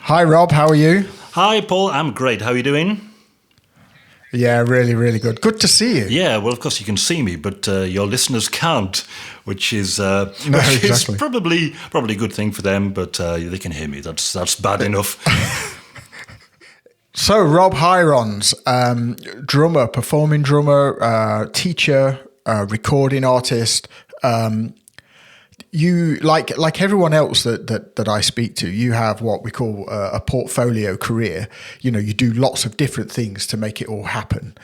Hi, Rob. How are you? Hi, Paul. I'm great. How are you doing? Yeah, really, really good. Good to see you. Yeah, well, of course you can see me, but your listeners can't, which is exactly. probably a good thing for them. But they can hear me. That's bad enough. So, Rob Hirons, drummer, performing drummer, teacher, recording artist. You like everyone else that I speak to, you have what we call a portfolio career. You know, you do lots of different things to make it all happen.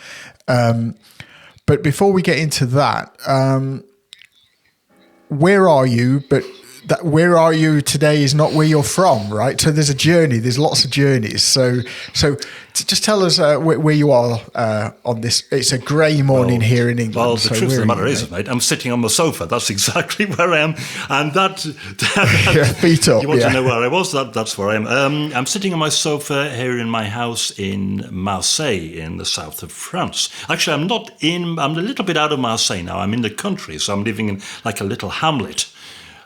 But before we get into that, where are you? But where are you today is not where you're from, right? So there's a journey. There's lots of journeys. So just tell us where you are on this. It's a grey morning here in England. Well, the truth of the matter is, mate, I'm sitting on my sofa. That's exactly where I am. And that feet up. You want to know where I was? That's where I am. I'm sitting on my sofa here in my house in Marseille, in the south of France. Actually, I'm a little bit out of Marseille now. I'm in the country, so I'm living in like a little hamlet.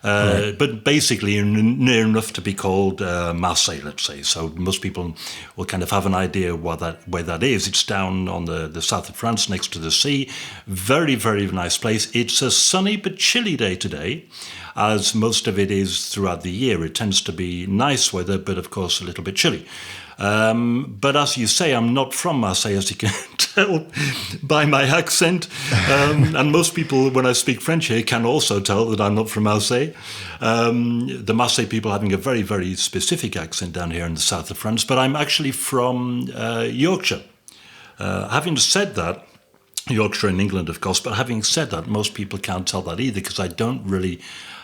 Right. But basically near enough to be called Marseille, let's say. So most people will kind of have an idea where that is. It's down on the south of France, next to the sea. Very, very nice place. It's a sunny but chilly day today, as most of it is throughout the year. It tends to be nice weather, but of course a little bit chilly. But as you say, I'm not from Marseille, as you can tell by my accent. And most people, when I speak French here, can also tell that I'm not from Marseille. The Marseille people having a very, very specific accent down here in the south of France. But I'm actually from Yorkshire. Having said that, Yorkshire in England, of course, but having said that, most people can't tell that either because I don't really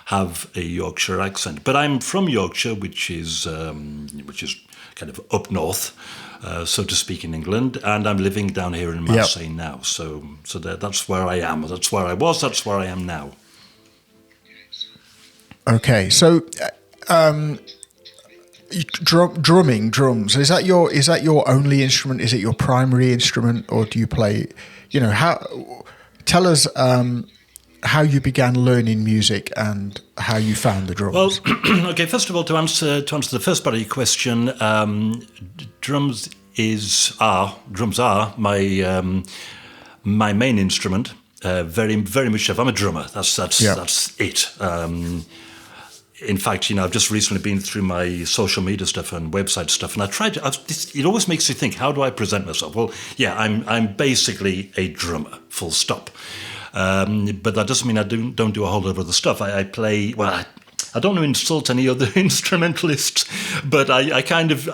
have a Yorkshire accent. But I'm from Yorkshire, which is kind of up north, so to speak, in England, and I'm living down here in Marseille now. So that's where I am. That's where I was. That's where I am now. Okay, so drums. Is that your only instrument? Is it your primary instrument, or do you play? You know, tell us how you began learning music and how you found the drums. Well, okay. First of all, to answer the first part of your question, drums are my main instrument. Very, very much so. I'm a drummer. That's it. In fact, you know, I've just recently been through my social media stuff and website stuff, and it always makes you think, how do I present myself? Well, yeah, I'm basically a drummer, full stop. But that doesn't mean I don't do a whole lot of other stuff. I play, well, I don't want to insult any other instrumentalists, but I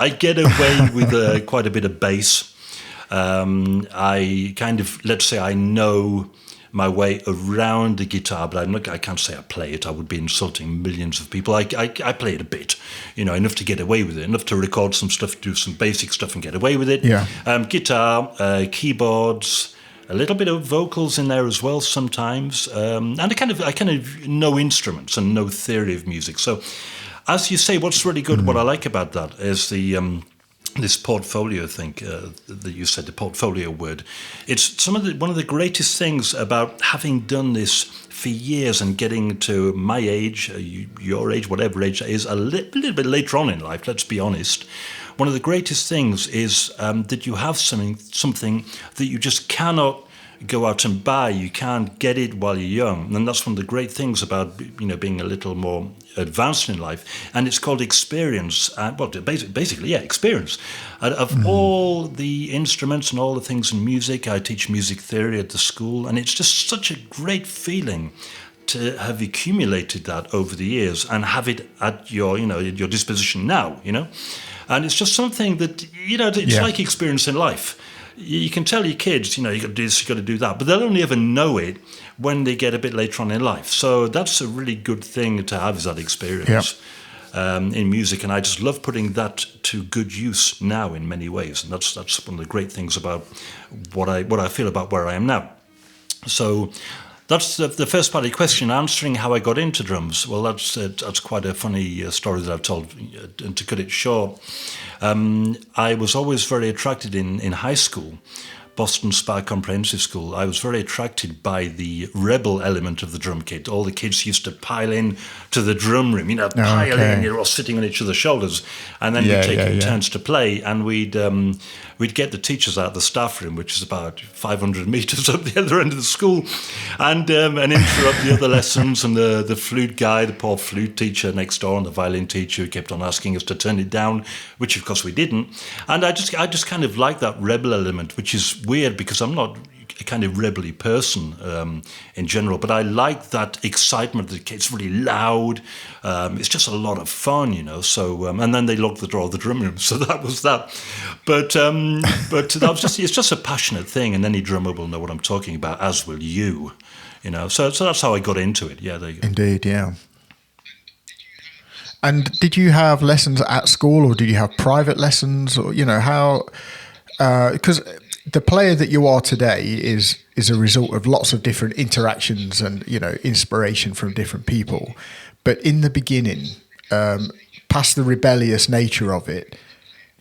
get away with quite a bit of bass. I kind of, let's say I know my way around the guitar, but I can't say I play it. I would be insulting millions of people. I play it a bit, you know, enough to get away with it, enough to record some stuff, do some basic stuff and get away with it. Yeah. Guitar, keyboards, a little bit of vocals in there as well sometimes, and I kind of know instruments and know theory of music. So, as you say, what's really good, what I like about that is the this portfolio thing that you said, the portfolio word. It's one of the greatest things about having done this for years and getting to my age, your age, whatever age that is, a little bit later on in life. Let's be honest. One of the greatest things is that you have something that you just cannot go out and buy. You can't get it while you're young, and that's one of the great things about, you know, being a little more advanced in life. And it's called experience. Well, basically, yeah, experience. Of all the instruments and all the things in music, I teach music theory at the school, and it's just such a great feeling to have accumulated that over the years and have it at your disposition now, you know. And it's just something that, you know, it's like experience in life. You can tell your kids, you know, you got to do this, you got to do that, but they'll only ever know it when they get a bit later on in life. So that's a really good thing to have, is that experience in music. And I just love putting that to good use now in many ways. And that's one of the great things about what I feel about where I am now. So that's the first part of your question. Answering how I got into drums. Well, that's quite a funny story that I've told. And to cut it short, I was always very attracted in high school Boston Spa Comprehensive School, I was very attracted by the rebel element of the drum kit. All the kids used to pile in to the drum room, pile in, you're all sitting on each other's shoulders, and then we'd take turns to play, and we'd get the teachers out of the staff room, which is about 500 metres up the other end of the school, and interrupt the other lessons, and the flute guy, the poor flute teacher next door, and the violin teacher who kept on asking us to turn it down, which of course we didn't. And I just kind of like that rebel element, which is weird because I'm not a kind of rebelly person in general, but I like that excitement. It's really loud. It's just a lot of fun, So and then they locked the door of the drum room, so that was that. But that was it's just a passionate thing, and any drummer will know what I'm talking about, as will you, So that's how I got into it. Yeah, there you go. Indeed, yeah. And did you have lessons at school, or did you have private lessons, or how? Because the player that you are today is a result of lots of different interactions and inspiration from different people. But in the beginning, past the rebellious nature of it,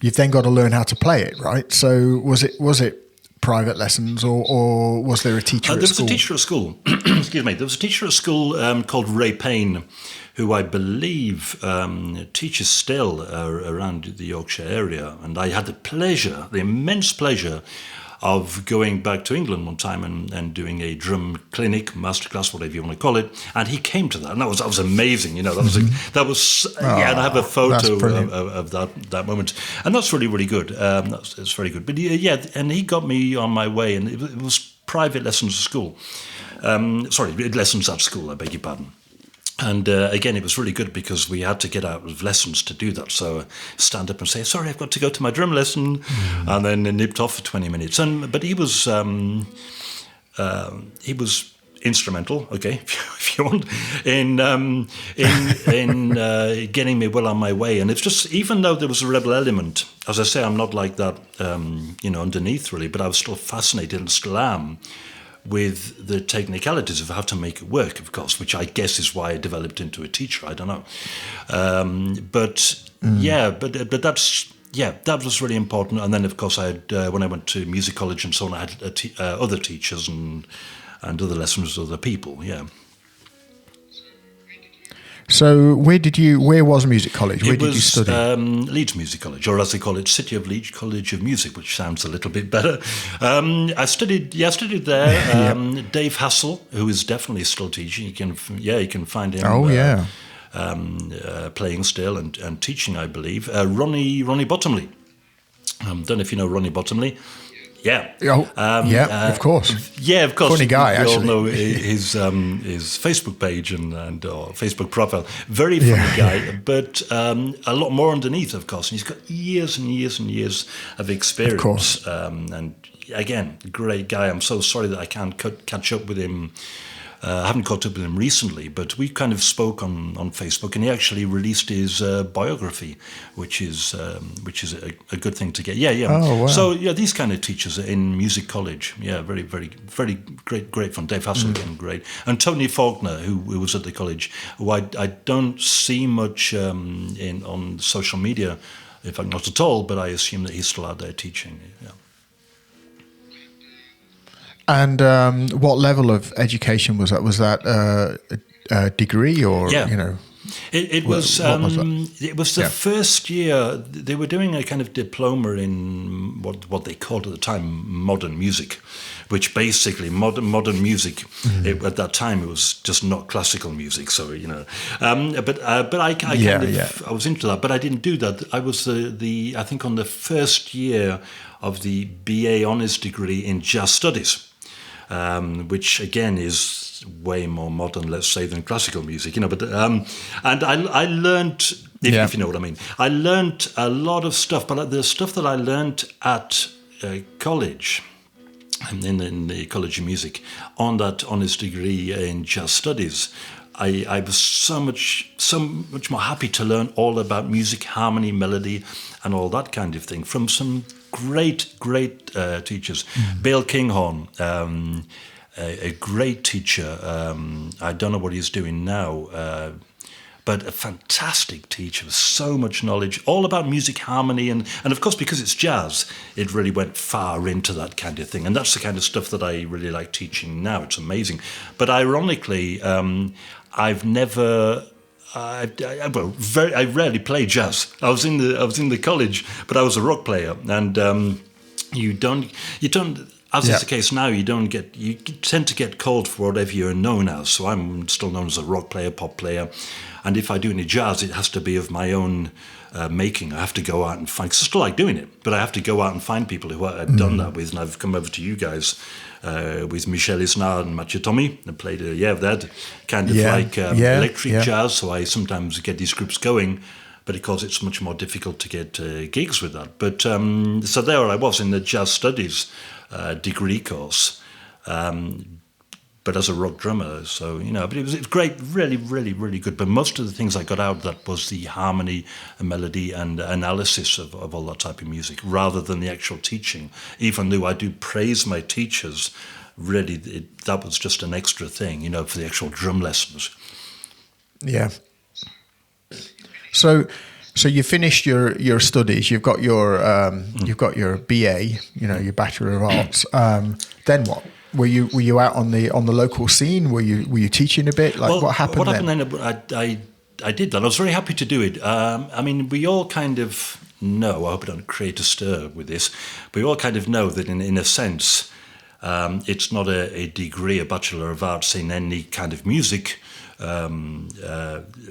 you've then got to learn how to play it, right? So was it private lessons, or was there a teacher at school? There was a teacher at school. Excuse me. There was a teacher at school called Ray Payne, who I believe teaches still around the Yorkshire area. And I had the immense pleasure of going back to England one time and doing a drum clinic, masterclass, whatever you want to call it. And he came to that, and that was amazing. And I have a photo of that moment, and that's really, really good. It's very good. But and he got me on my way, and it was private lessons at school. Lessons at school. I beg your pardon. And again, it was really good because we had to get out of lessons to do that. So stand up and say, "Sorry, I've got to go to my drum lesson," and then nipped off for 20 minutes. But he was instrumental, okay, if you want, in getting me well on my way. And it's just, even though there was a rebel element, as I say, I'm not like that, underneath really, but I was still fascinated and still am with the technicalities of how to make it work, of course, which I guess is why I developed into a teacher. I don't know. But that's, that was really important. And then, of course, I had, when I went to music college and so on, I had other teachers and other lessons with other people, So where was music college? Where did you study? Leeds Music College, or as they call it, City of Leeds College of Music, which sounds a little bit better. I studied there. Dave Hassel, who is definitely still teaching. You can find him. Playing still and teaching, I believe. Ronnie Bottomley. Don't know if you know Ronnie Bottomley. Yeah. Of course. Yeah, of course. Funny guy, actually. We all know his Facebook page and Facebook profile. Very funny guy, but a lot more underneath, of course. And he's got years and years and years of experience. Of course. And again, great guy. I'm so sorry that I can't catch up with him. I haven't caught up with him recently, but we kind of spoke on Facebook, and he actually released his biography, which is a good thing to get. Oh, wow. So these kind of teachers in music college, very, very, very great fun. Dave Hassel again, great, and Tony Faulkner, who was at the college, who I don't see much on social media, in fact not at all, but I assume that he's still out there teaching. Yeah. And what level of education was that? Was that a degree, or It was. What was that? It was the first year they were doing a kind of diploma in what they called at the time modern music, which basically modern music. At that time, it was just not classical music. So but I was into that, but I didn't do that. I was I think on the first year of the BA honours degree in jazz studies. Which again is way more modern, let's say, than classical music, But and I learned, if you know what I mean, I learned a lot of stuff. But the stuff that I learned at college, in the College of Music, on that honours degree in jazz studies, I was so much more happy to learn all about music, harmony, melody, and all that kind of thing from some great teachers. Bale Kinghorn, a great teacher. I don't know what he's doing now, but a fantastic teacher with so much knowledge, all about music harmony. And of course, because it's jazz, it really went far into that kind of thing. And that's the kind of stuff that I really like teaching now. It's amazing. But ironically, I've never... I rarely play jazz. I was in the college, but I was a rock player, and you don't. As is the case now, you tend to get called for whatever you're known as. So I'm still known as a rock player, pop player, and if I do any jazz, it has to be of my own making. I have to go out and find. 'Cause I still like doing it, but I have to go out and find people who I've done that with, and I've come over to you guys. With Michel Isnard and Mathieu Tommy. I played, that kind of electric jazz, so I sometimes get these groups going, but of course it's much more difficult to get gigs with that. But so there I was in the jazz studies degree course, but as a rock drummer, so, but it was great, really, really, really good. But most of the things I got out of that was the harmony and melody and analysis of all that type of music, rather than the actual teaching. Even though I do praise my teachers, really, that was just an extra thing, for the actual drum lessons. Yeah. So you finished your studies. You've got your BA, your Bachelor of Arts. Then what? Were you out on the local scene? Were you teaching a bit? What happened? What happened then? I did that. I was very happy to do it. We all kind of know. I hope I don't create a stir with this, but we all kind of know that in a sense, it's not a degree, a Bachelor of Arts in any kind of music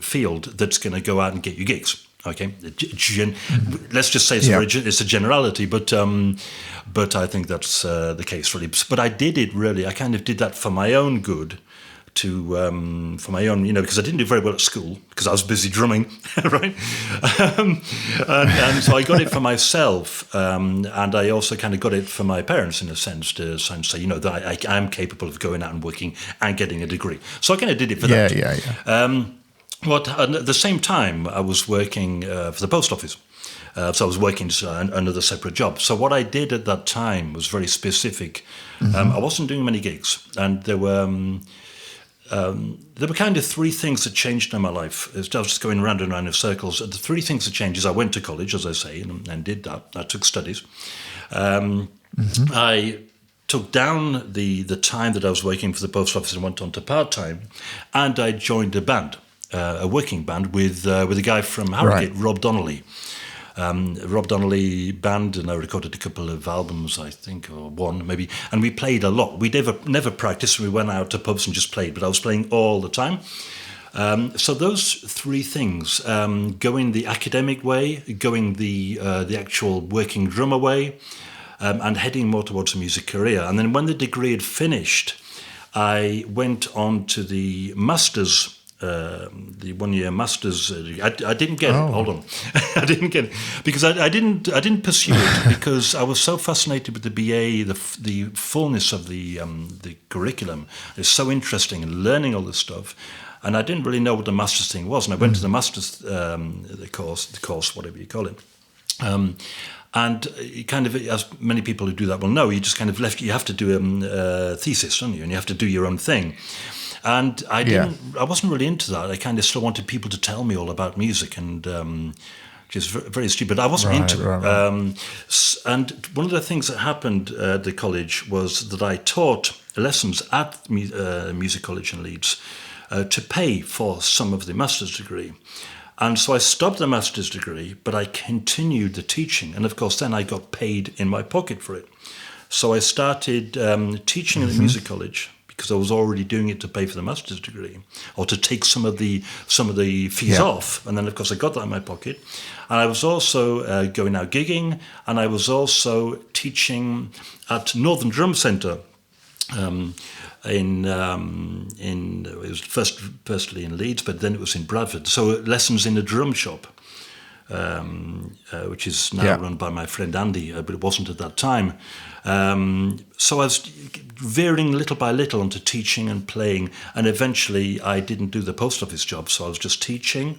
field that's going to go out and get you gigs. Okay, let's just say it's a generality, but I think that's the case really. But I did it really. I kind of did that for my own good, for my own, because I didn't do very well at school because I was busy drumming, right? And so I got it for myself, and I also kind of got it for my parents in a sense to say, that I am capable of going out and working and getting a degree. So I kind of did it for that. Yeah. At the same time, I was working for the post office. So I was working another separate job. So what I did at that time was very specific. I wasn't doing many gigs. And there were kind of three things that changed in my life. I was just going round and round in circles. The three things that changed is I went to college, as I say, and did that. I took studies. I took down the time that I was working for the post office and went on to part-time. And I joined a band. A working band with a guy from Harrogate, right. Rob Donnelly. Rob Donnelly band, and I recorded a couple of albums, I think, or one maybe, and we played a lot. We never practiced. We went out to pubs and just played, but I was playing all the time. So those three things, going the academic way, going the actual working drummer way, and heading more towards a music career. And then when the degree had finished, I went on to the master's. The 1 year masters. I didn't get it. Hold on, I didn't get it because I didn't pursue it because I was so fascinated with the BA, the fullness of the curriculum. It's so interesting and learning all this stuff, and I didn't really know what the masters thing was. And I went to the masters the course, whatever you call it. And you kind of, as many people who do that will know, you just kind of you have to do a thesis, don't you? And you have to do your own thing. And I wasn't really into that. I kind of still wanted people to tell me all about music, and just very stupid. I wasn't into it. Right. And one of the things that happened at the college was that I taught lessons at Music College in Leeds to pay for some of the master's degree. And so I stopped the master's degree, but I continued the teaching. And of course, then I got paid in my pocket for it. So I started teaching at the Music College, because I was already doing it to pay for the master's degree, or to take some of the fees off. And then, of course, I got that in my pocket. And I was also going out gigging, and I was also teaching at Northern Drum Centre. It was firstly in Leeds, but then it was in Bradford. So lessons in a drum shop, which is now run by my friend Andy, but it wasn't at that time. So I was veering little by little onto teaching and playing, and eventually I didn't do the post office job, so I was just teaching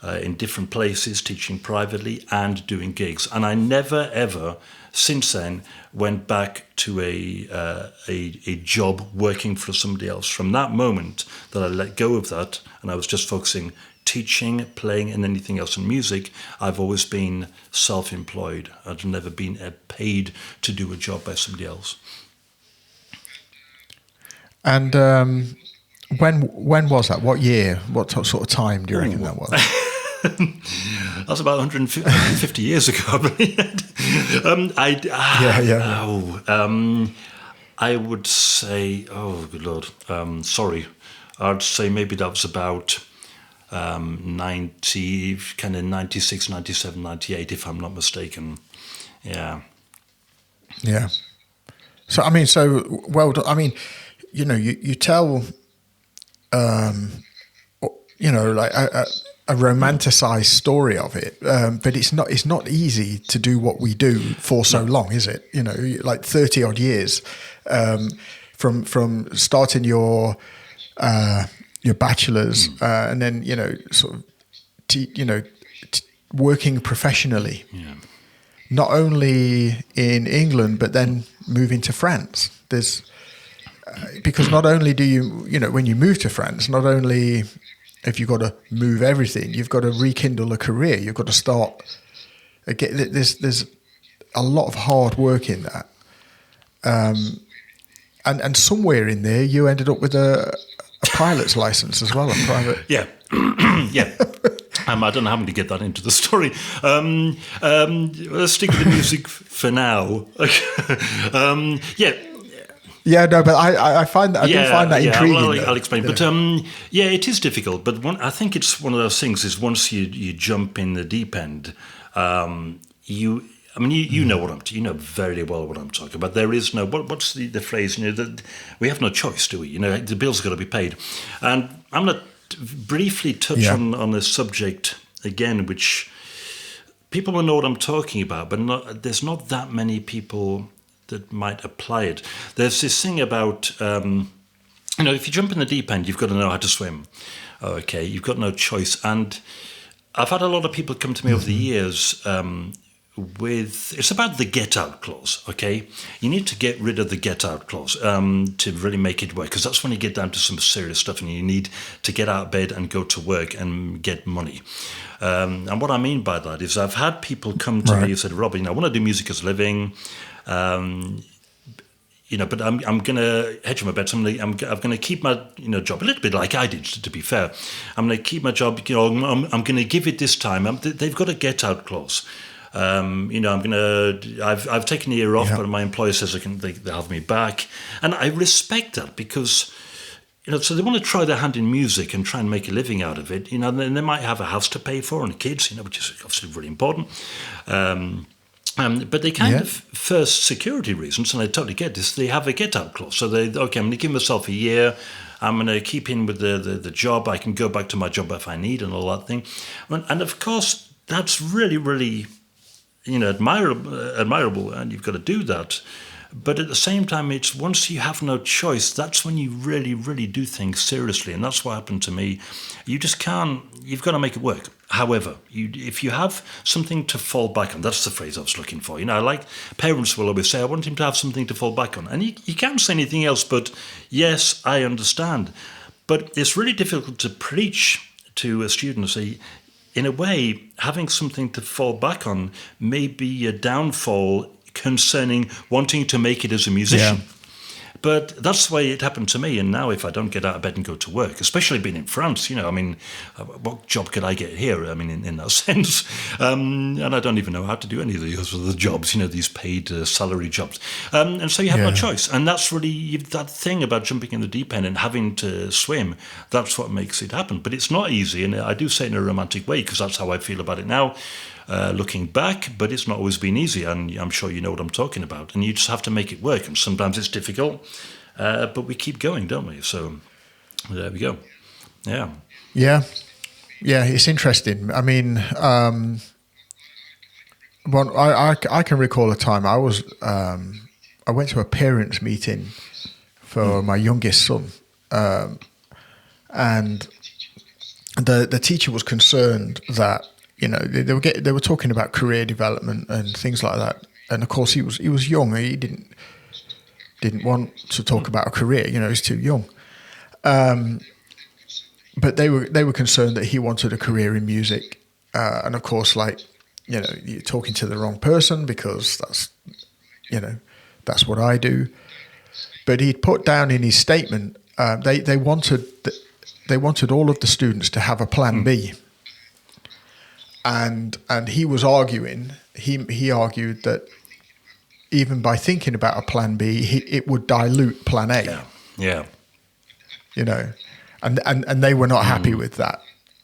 in different places, teaching privately and doing gigs. And I never ever, since then, went back to a job working for somebody else. From that moment that I let go of that, and I was just focusing teaching, playing, and anything else in music, I've always been self-employed. I've never been paid to do a job by somebody else. And when was that? What year? What sort of time do you reckon that was? That's about 150 years ago. I would say, oh, good Lord, sorry. I'd say maybe that was about 96, 97, 98, if I'm not mistaken. Yeah. Yeah. So, I mean, well done. I mean, you know, you tell, you know, like a romanticized story of it, but it's not easy to do what we do for so long, is it? You know, like 30 odd years from starting your bachelor's and then, you know, sort of working professionally. Yeah. Not only in England, but then moving to France. There's because not only do you know, when you move to France, not only have you got to move everything, you've got to rekindle a career. You've got to start again. There's a lot of hard work in that, and somewhere in there you ended up with a pilot's license as well, a private. Yeah, yeah. I don't know how I'm going to get that into the story. Let's stick with the music for now. Yeah. Yeah, no, but I find that I do find that intriguing. I'll explain. Yeah. But yeah, it is difficult. But I think it's one of those things. Is once you jump in the deep end, you know you know very well what I'm talking about. There is no what's the phrase? You know, that we have no choice, do we? You know, the bill's got to be paid, and I'm not. Briefly touch on the subject again, which people will know what I'm talking about, but there's not that many people that might apply it. There's this thing about, you know, if you jump in the deep end, you've got to know how to swim. Okay, you've got no choice. And I've had a lot of people come to me over the years it's about the get out clause, okay? You need to get rid of the get out clause to really make it work, because that's when you get down to some serious stuff and you need to get out of bed and go to work and get money. And what I mean by that is I've had people come to me and said, Rob, you know, I want to do music as a living, you know, but I'm going to hedge my bets. I'm going to keep my job a little bit like I did. To be fair, I'm going to keep my job. You know, I'm going to give it this time. They've got a get out clause. You know, I've taken a year off, but my employer says they'll have me back, and I respect that because, you know, so they want to try their hand in music and try and make a living out of it. You know, and they might have a house to pay for and kids, you know, which is obviously really important. But they kind of, for security reasons, and I totally get this, they have a get-out clause. So I'm going to give myself a year. I'm going to keep in with the job. I can go back to my job if I need and all that thing. And of course, that's really, really, you know, admirable, and you've got to do that. But at the same time, it's once you have no choice, that's when you really, really do things seriously. And that's what happened to me. You just can't, you've got to make it work. However, if you have something to fall back on, that's the phrase I was looking for. You know, like parents will always say, I want him to have something to fall back on. And you can't say anything else but, yes, I understand. But it's really difficult to preach to a student and say, in a way, having something to fall back on may be a downfall concerning wanting to make it as a musician. Yeah. But that's the way it happened to me. And now if I don't get out of bed and go to work, especially being in France, you know, I mean, what job could I get here? I mean, in that sense. And I don't even know how to do any of these other jobs, you know, these paid salary jobs. And so you have no choice. And that's really that thing about jumping in the deep end and having to swim. That's what makes it happen. But it's not easy. And I do say it in a romantic way because that's how I feel about it now. Looking back, but it's not always been easy, and I'm sure you know what I'm talking about. And you just have to make it work, and sometimes it's difficult, but we keep going, don't we? So there we go. Yeah. It's interesting. I mean, well, I can recall a time I went to a parents' meeting for my youngest son, and the teacher was concerned that, you know, they were talking about career development and things like that, and of course he was young. He didn't want to talk about a career. You know, he's too young. but they were concerned that he wanted a career in music, and of course, like, you know, you're talking to the wrong person, because that's, you know, that's what I do. But he'd put down in his statement, they wanted all of the students to have a plan B, and he was arguing. He argued that even by thinking about a plan B, it would dilute plan A. Yeah. You know, and they were not happy with that.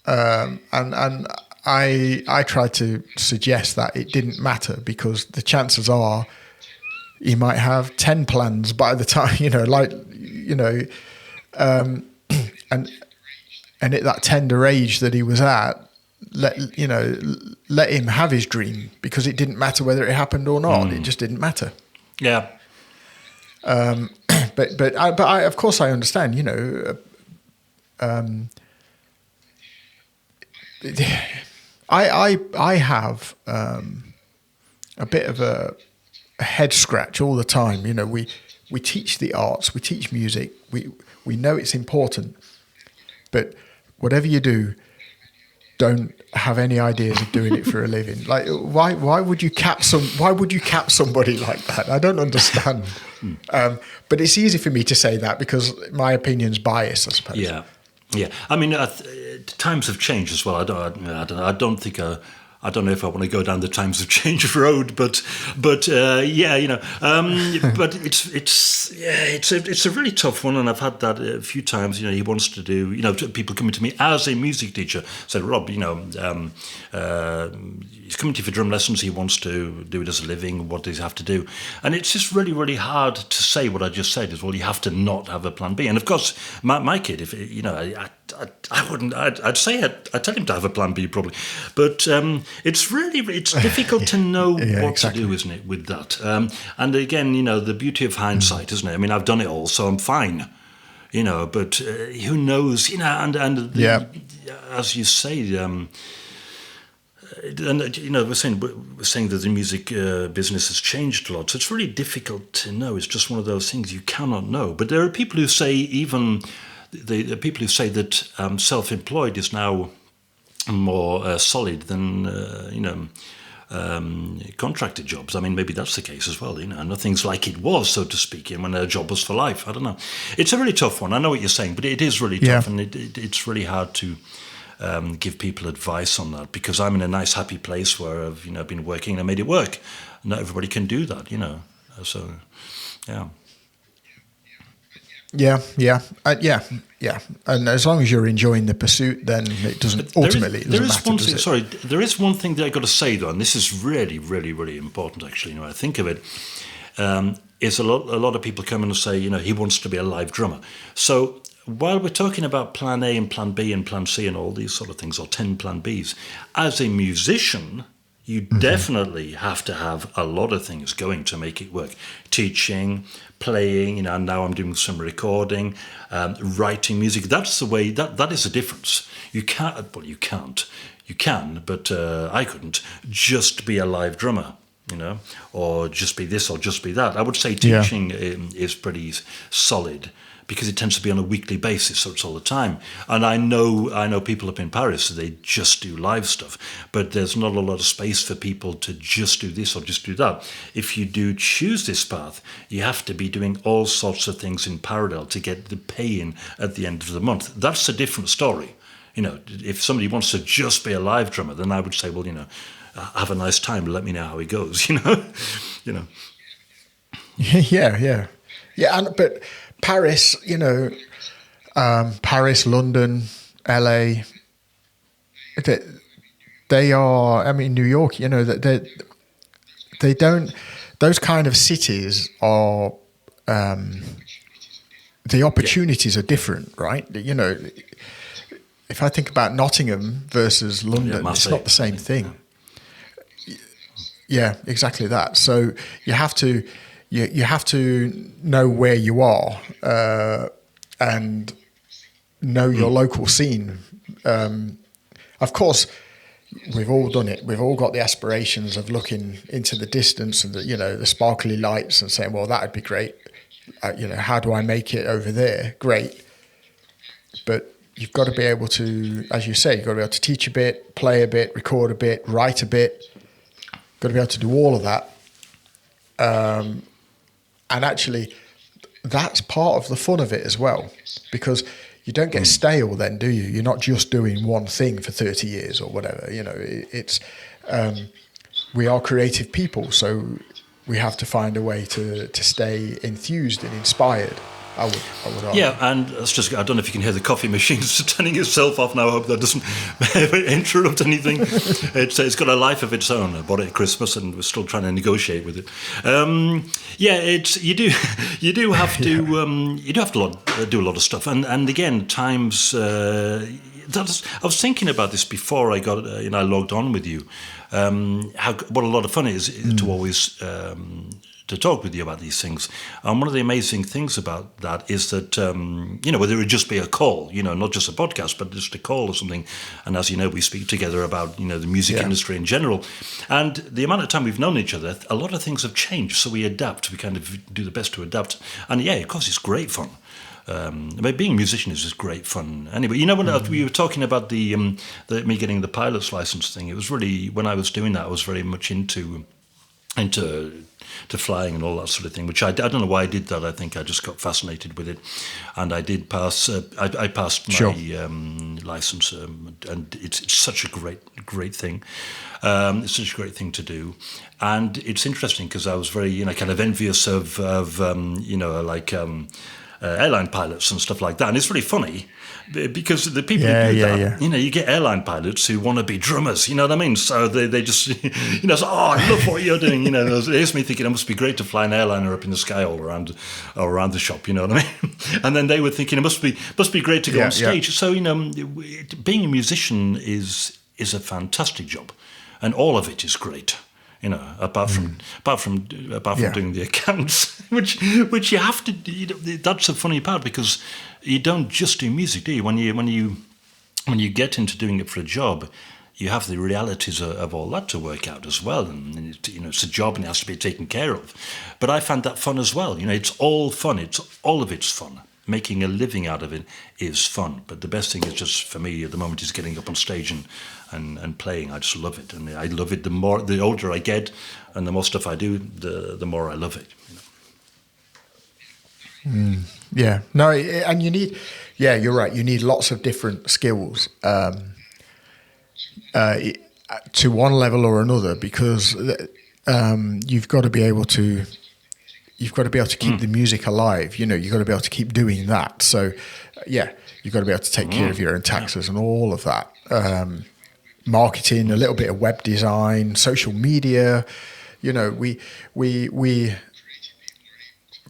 And I tried to suggest that it didn't matter, because the chances are he might have 10 plans by the time, you know, like, you know, and at that tender age that he was at, let him have his dream, because it didn't matter whether it happened or not. It just didn't matter. Yeah. But I of course I understand, you know, I have a bit of a head scratch all the time. You know, we teach the arts, we teach music, we know it's important, but whatever you do, don't have any ideas of doing it for a living. Like, why would you cap somebody like that? I don't understand. But it's easy for me to say that because my opinion's biased, I suppose. Yeah. I mean, times have changed as well. I don't know if I want to go down the times of change road, but yeah, you know, but it's a really tough one, and I've had that a few times. You know, he wants to do, you know, people coming to me as a music teacher said, Rob, you know, he's coming to you for drum lessons. He wants to do it as a living. What does he have to do? And it's just really, really hard to say what I just said. Is, well, you have to not have a plan B. And of course, my kid, if you know, I wouldn't. I'd say I'd tell him to have a plan B probably, but it's difficult to know what to do, isn't it, with that? And again, you know, the beauty of hindsight, isn't it? I mean, I've done it all, so I'm fine, you know. But who knows, you know? And as you say, and you know, we're saying that the music business has changed a lot, so it's really difficult to know. It's just one of those things you cannot know. But there are people who say even. The people who say that self-employed is now more solid than contracted jobs. I mean, maybe that's the case as well. You know, nothing's like it was, so to speak, when a job was for life. I don't know. It's a really tough one. I know what you're saying, but it is really tough, and it's really hard to give people advice on that, because I'm in a nice, happy place where I've been working and I made it work. Not everybody can do that, you know. So, yeah. Yeah. And as long as you're enjoying the pursuit, then it doesn't ultimately. There is one thing that I got to say though, and this is really, really, really important. Actually, you know, I think of it. Is a lot of people come in and say, you know, he wants to be a live drummer. So while we're talking about Plan A and Plan B and Plan C and all these sort of things, or 10 Plan Bs, as a musician, you definitely have to have a lot of things going to make it work. Teaching, playing, you know, and now I'm doing some recording, writing music. That's the way, that is the difference. You can't, well, you can, but I couldn't just be a live drummer, you know, or just be this or just be that. I would say teaching is pretty solid, because it tends to be on a weekly basis, so it's all the time. And I know people up in Paris, so they just do live stuff, but there's not a lot of space for people to just do this or just do that. If you do choose this path, you have to be doing all sorts of things in parallel to get the pay in at the end of the month. That's a different story. You know, if somebody wants to just be a live drummer, then I would say, well, you know, have a nice time, let me know how it goes, you know. You know. Yeah, but Paris, you know, Paris, London, LA, they are, I mean, New York, you know, they don't, those kind of cities are, the opportunities are different, right? You know, if I think about Nottingham versus London, it's not the same thing. Yeah, exactly that. So you have to know where you are and know your local scene. Of course, we've all done it. We've all got the aspirations of looking into the distance and the sparkly lights and saying, "Well, that would be great." You know, how do I make it over there? Great, but you've got to be able to, as you say, you've got to be able to teach a bit, play a bit, record a bit, write a bit. Got to be able to do all of that. And actually, that's part of the fun of it as well, because you don't get stale then, do you? You're not just doing one thing for 30 years or whatever. You know, it's we are creative people, so we have to find a way to stay enthused and inspired. I would argue. Yeah, and that's just, I don't know if you can hear the coffee machine turning itself off now. I hope that doesn't interrupt anything. It's got a life of its own. I bought it at Christmas and we're still trying to negotiate with it. You do have to do a lot of stuff. And again, times, I was thinking about this before I got, I logged on with you. What a lot of fun it is to always to talk with you about these things. And one of the amazing things about that is that, whether it would just be a call, not just a podcast, but just a call or something. And as you know, we speak together about, the music industry in general. And the amount of time we've known each other, a lot of things have changed. So we adapt. We kind of do the best to adapt. And yeah, of course, it's great fun. Being a musician is just great fun. Anyway, when we were talking about me getting the pilot's license thing, it was really, when I was doing that, I was very much into flying and all that sort of thing, which I don't know why I did that. I think I just got fascinated with it, and I did pass. I passed my license, and it's such a great thing. It's such a great thing to do, and it's interesting because I was very kind of envious of airline pilots and stuff like that. And it's really funny because the people who do that, you get airline pilots who want to be drummers, you know what I mean? So they just, so, I love what you're doing. Here's me thinking it must be great to fly an airliner up in the sky all around the shop, you know what I mean? And then they were thinking it must be great to go on stage. Yeah. So, being a musician is a fantastic job, and all of it is great. Apart from doing the accounts, which you have to. That's the funny part, because you don't just do music, do you? When you get into doing it for a job, you have the realities of all that to work out as well, and it's a job and it has to be taken care of. But I find that fun as well. It's all fun. All of it's fun. Making a living out of it is fun. But the best thing is just, for me at the moment, is getting up on stage and playing. I just love it. And I love it the older I get and the more stuff I do, the more I love it. Yeah. No, and you need, you're right. You need lots of different skills to one level or another, because you've got to be able to keep the music alive. You've got to be able to keep doing that. So, you've got to be able to take care of your own taxes and all of that. Marketing, a little bit of web design, social media. We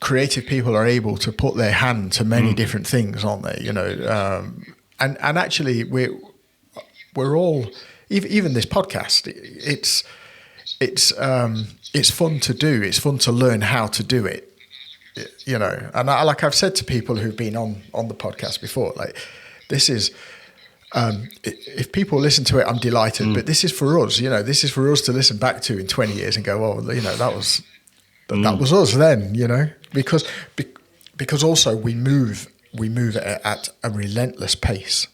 creative people are able to put their hand to many different things, aren't they? And actually we're all, even this podcast, it's fun to do. It's fun to learn how to do it, And I've said to people who've been on the podcast before, this is, if people listen to it, I'm delighted. But this is for us, This is for us to listen back to in 20 years and go, oh, that was us then, because also we move at a relentless pace.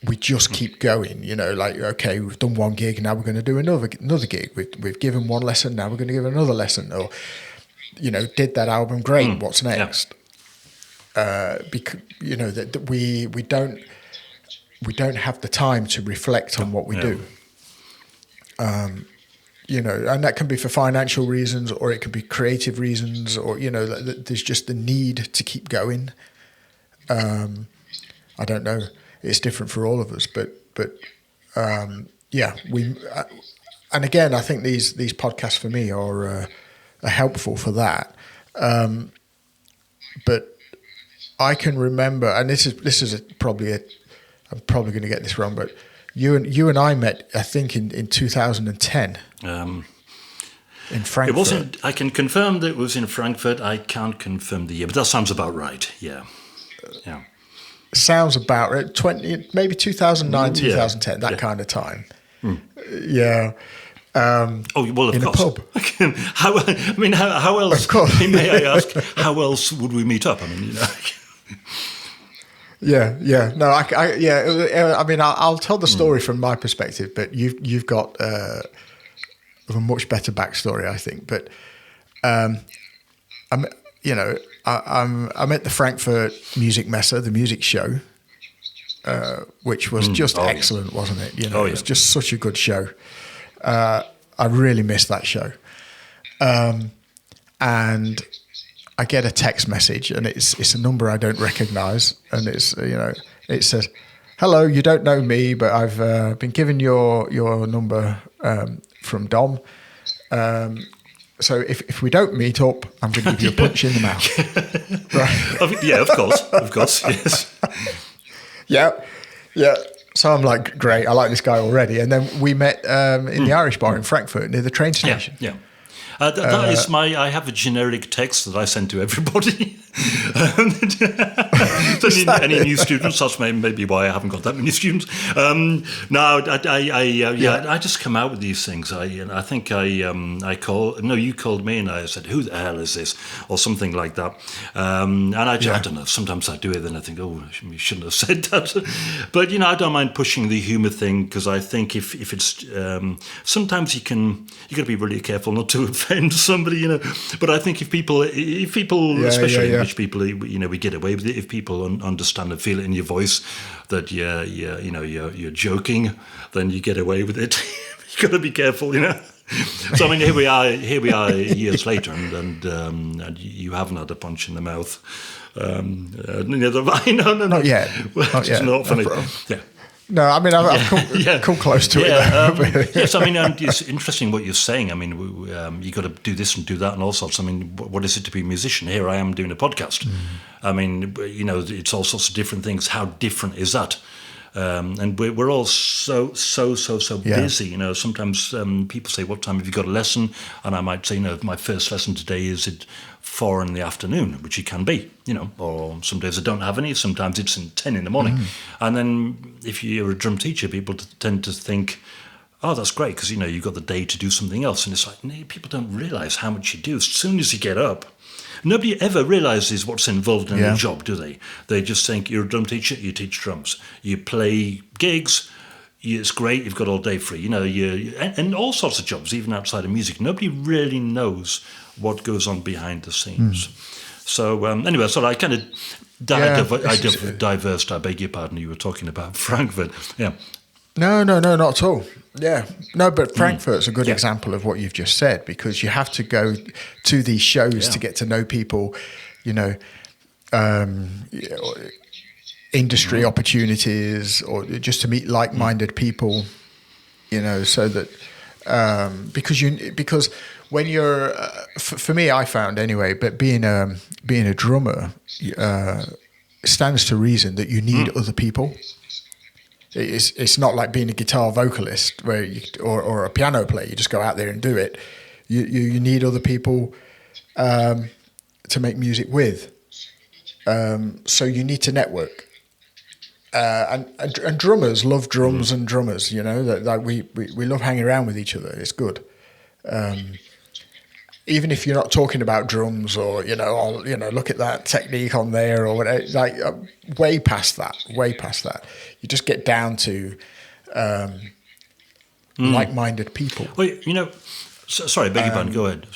We just keep going, okay, we've done one gig, now we're going to do another gig. We've given one lesson, now we're going to give another lesson. Or, did that album, great, what's next? Because, that we don't have the time to reflect on what we do. And that can be for financial reasons, or it can be creative reasons, or, there's just the need to keep going. I don't know. It's different for all of us, but we. And again, I think these podcasts for me are helpful for that. But I can remember, and this is probably I'm probably going to get this wrong, but you and I met, I think, in 2010. In Frankfurt. It wasn't. I can confirm that it was in Frankfurt. I can't confirm the year, but that sounds about right. Yeah. Sounds about right. Maybe 2009, 2010, that kind of time. Yeah. Oh well, of in course. a pub. How else? Of course. May I ask, how else would we meet up? Yeah. No, I'll tell the story from my perspective, but you've got a much better backstory, I think. But I'm at the Frankfurt Music Messe, the music show, which was just excellent, wasn't it? It was just such a good show. I really missed that show, and I get a text message, and it's a number I don't recognise, and it says, "Hello, you don't know me, but I've been given your number from Dom. So if we don't meet up, I'm going to give you a punch in the mouth." Right? Yeah, of course, yes. Yeah. So I'm like, great, I like this guy already. And then we met in the Irish bar in Frankfurt near the train station. Yeah. That is I have a generic text that I send to everybody. So any new students, that's maybe why I haven't got that many students. I just come out with these things. I think you called me and I said, who the hell is this? Or something like that. And I don't know, sometimes I do it and I think, you shouldn't have said that. But, I don't mind pushing the humour thing, because I think if it's, sometimes you got to be really careful not to offend somebody, But I think if people, especially English people, we get away with it. If people understand and feel it in your voice that you're joking, then you get away with it. You got to be careful, So here we are years later, and you haven't had a punch in the mouth. No, not yet. It's not funny. Yeah. No, I've come close to it. Yes, it's interesting what you're saying. You got to do this and do that and all sorts. What is it to be a musician? Here I am doing a podcast. It's all sorts of different things. How different is that? And we're all so busy. Sometimes people say, "What time have you got a lesson?" And I might say, my first lesson today is at 4 p.m, which it can be, or some days I don't have any. Sometimes it's in 10 a.m. And then if you're a drum teacher, people tend to think, "Oh, that's great," because you've got the day to do something else. And it's like, no, people don't realise how much you do. As soon as you get up, nobody ever realises what's involved in a job, do they? They just think you're a drum teacher, you teach drums, you play gigs. It's great, you've got all day free. And all sorts of jobs, even outside of music. Nobody really knows what goes on behind the scenes. So anyway, so I kind of diversed. I beg your pardon. You were talking about Frankfurt. Yeah. No, not at all. Yeah. No, but Frankfurt's a good example of what you've just said, because you have to go to these shows to get to know people, industry opportunities, or just to meet like-minded people, so that because when you're for me, I found anyway, but being a drummer stands to reason that you need other people. It's not like being a guitar vocalist or a piano player. You just go out there and do it. You need other people to make music with. So you need to network. And drummers love drums and drummers. That we love hanging around with each other. It's good. Even if you're not talking about drums or look at that technique on there or whatever, way past that. You just get down to like-minded people. Well, sorry, beg your pardon. Go ahead.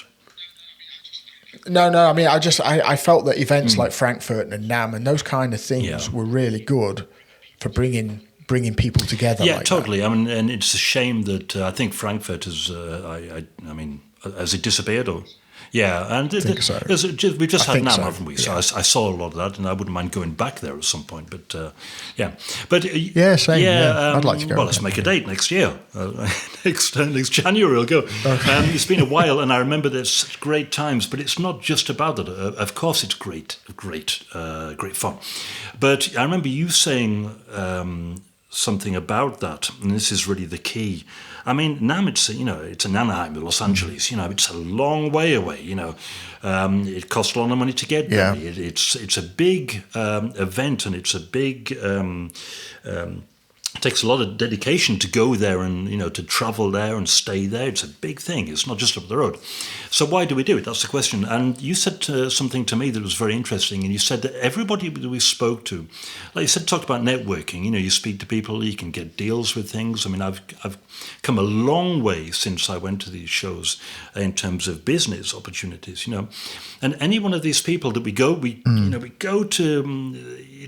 No. I felt that events like Frankfurt and NAMM and those kind of things were really good for bringing people together. Yeah, like totally. That. And it's a shame that I think Frankfurt has. Has it disappeared or? Yeah, and I think so. We've just had NAMM, so. haven't we? So Yeah. I saw a lot of that, and I wouldn't mind going back there at some point. But same. I'd like to go. Well, let's make a date next year. Next January, I'll go. Okay. It's been a while, and I remember there's such great times. But it's not just about that. Of course, it's great fun. But I remember you saying something about that, and this is really the key. NAMM, it's in Anaheim, Los Angeles. It's a long way away. It costs a lot of money to get there. It's a big event, and it's a big It takes a lot of dedication to go there and, to travel there and stay there. It's a big thing. It's not just up the road. So why do we do it? That's the question. And you said something to me that was very interesting. And you said that everybody that we spoke to, like you said, talked about networking. You speak to people, you can get deals with things. I mean, I've come a long way since I went to these shows in terms of business opportunities, And any one of these people that we go to,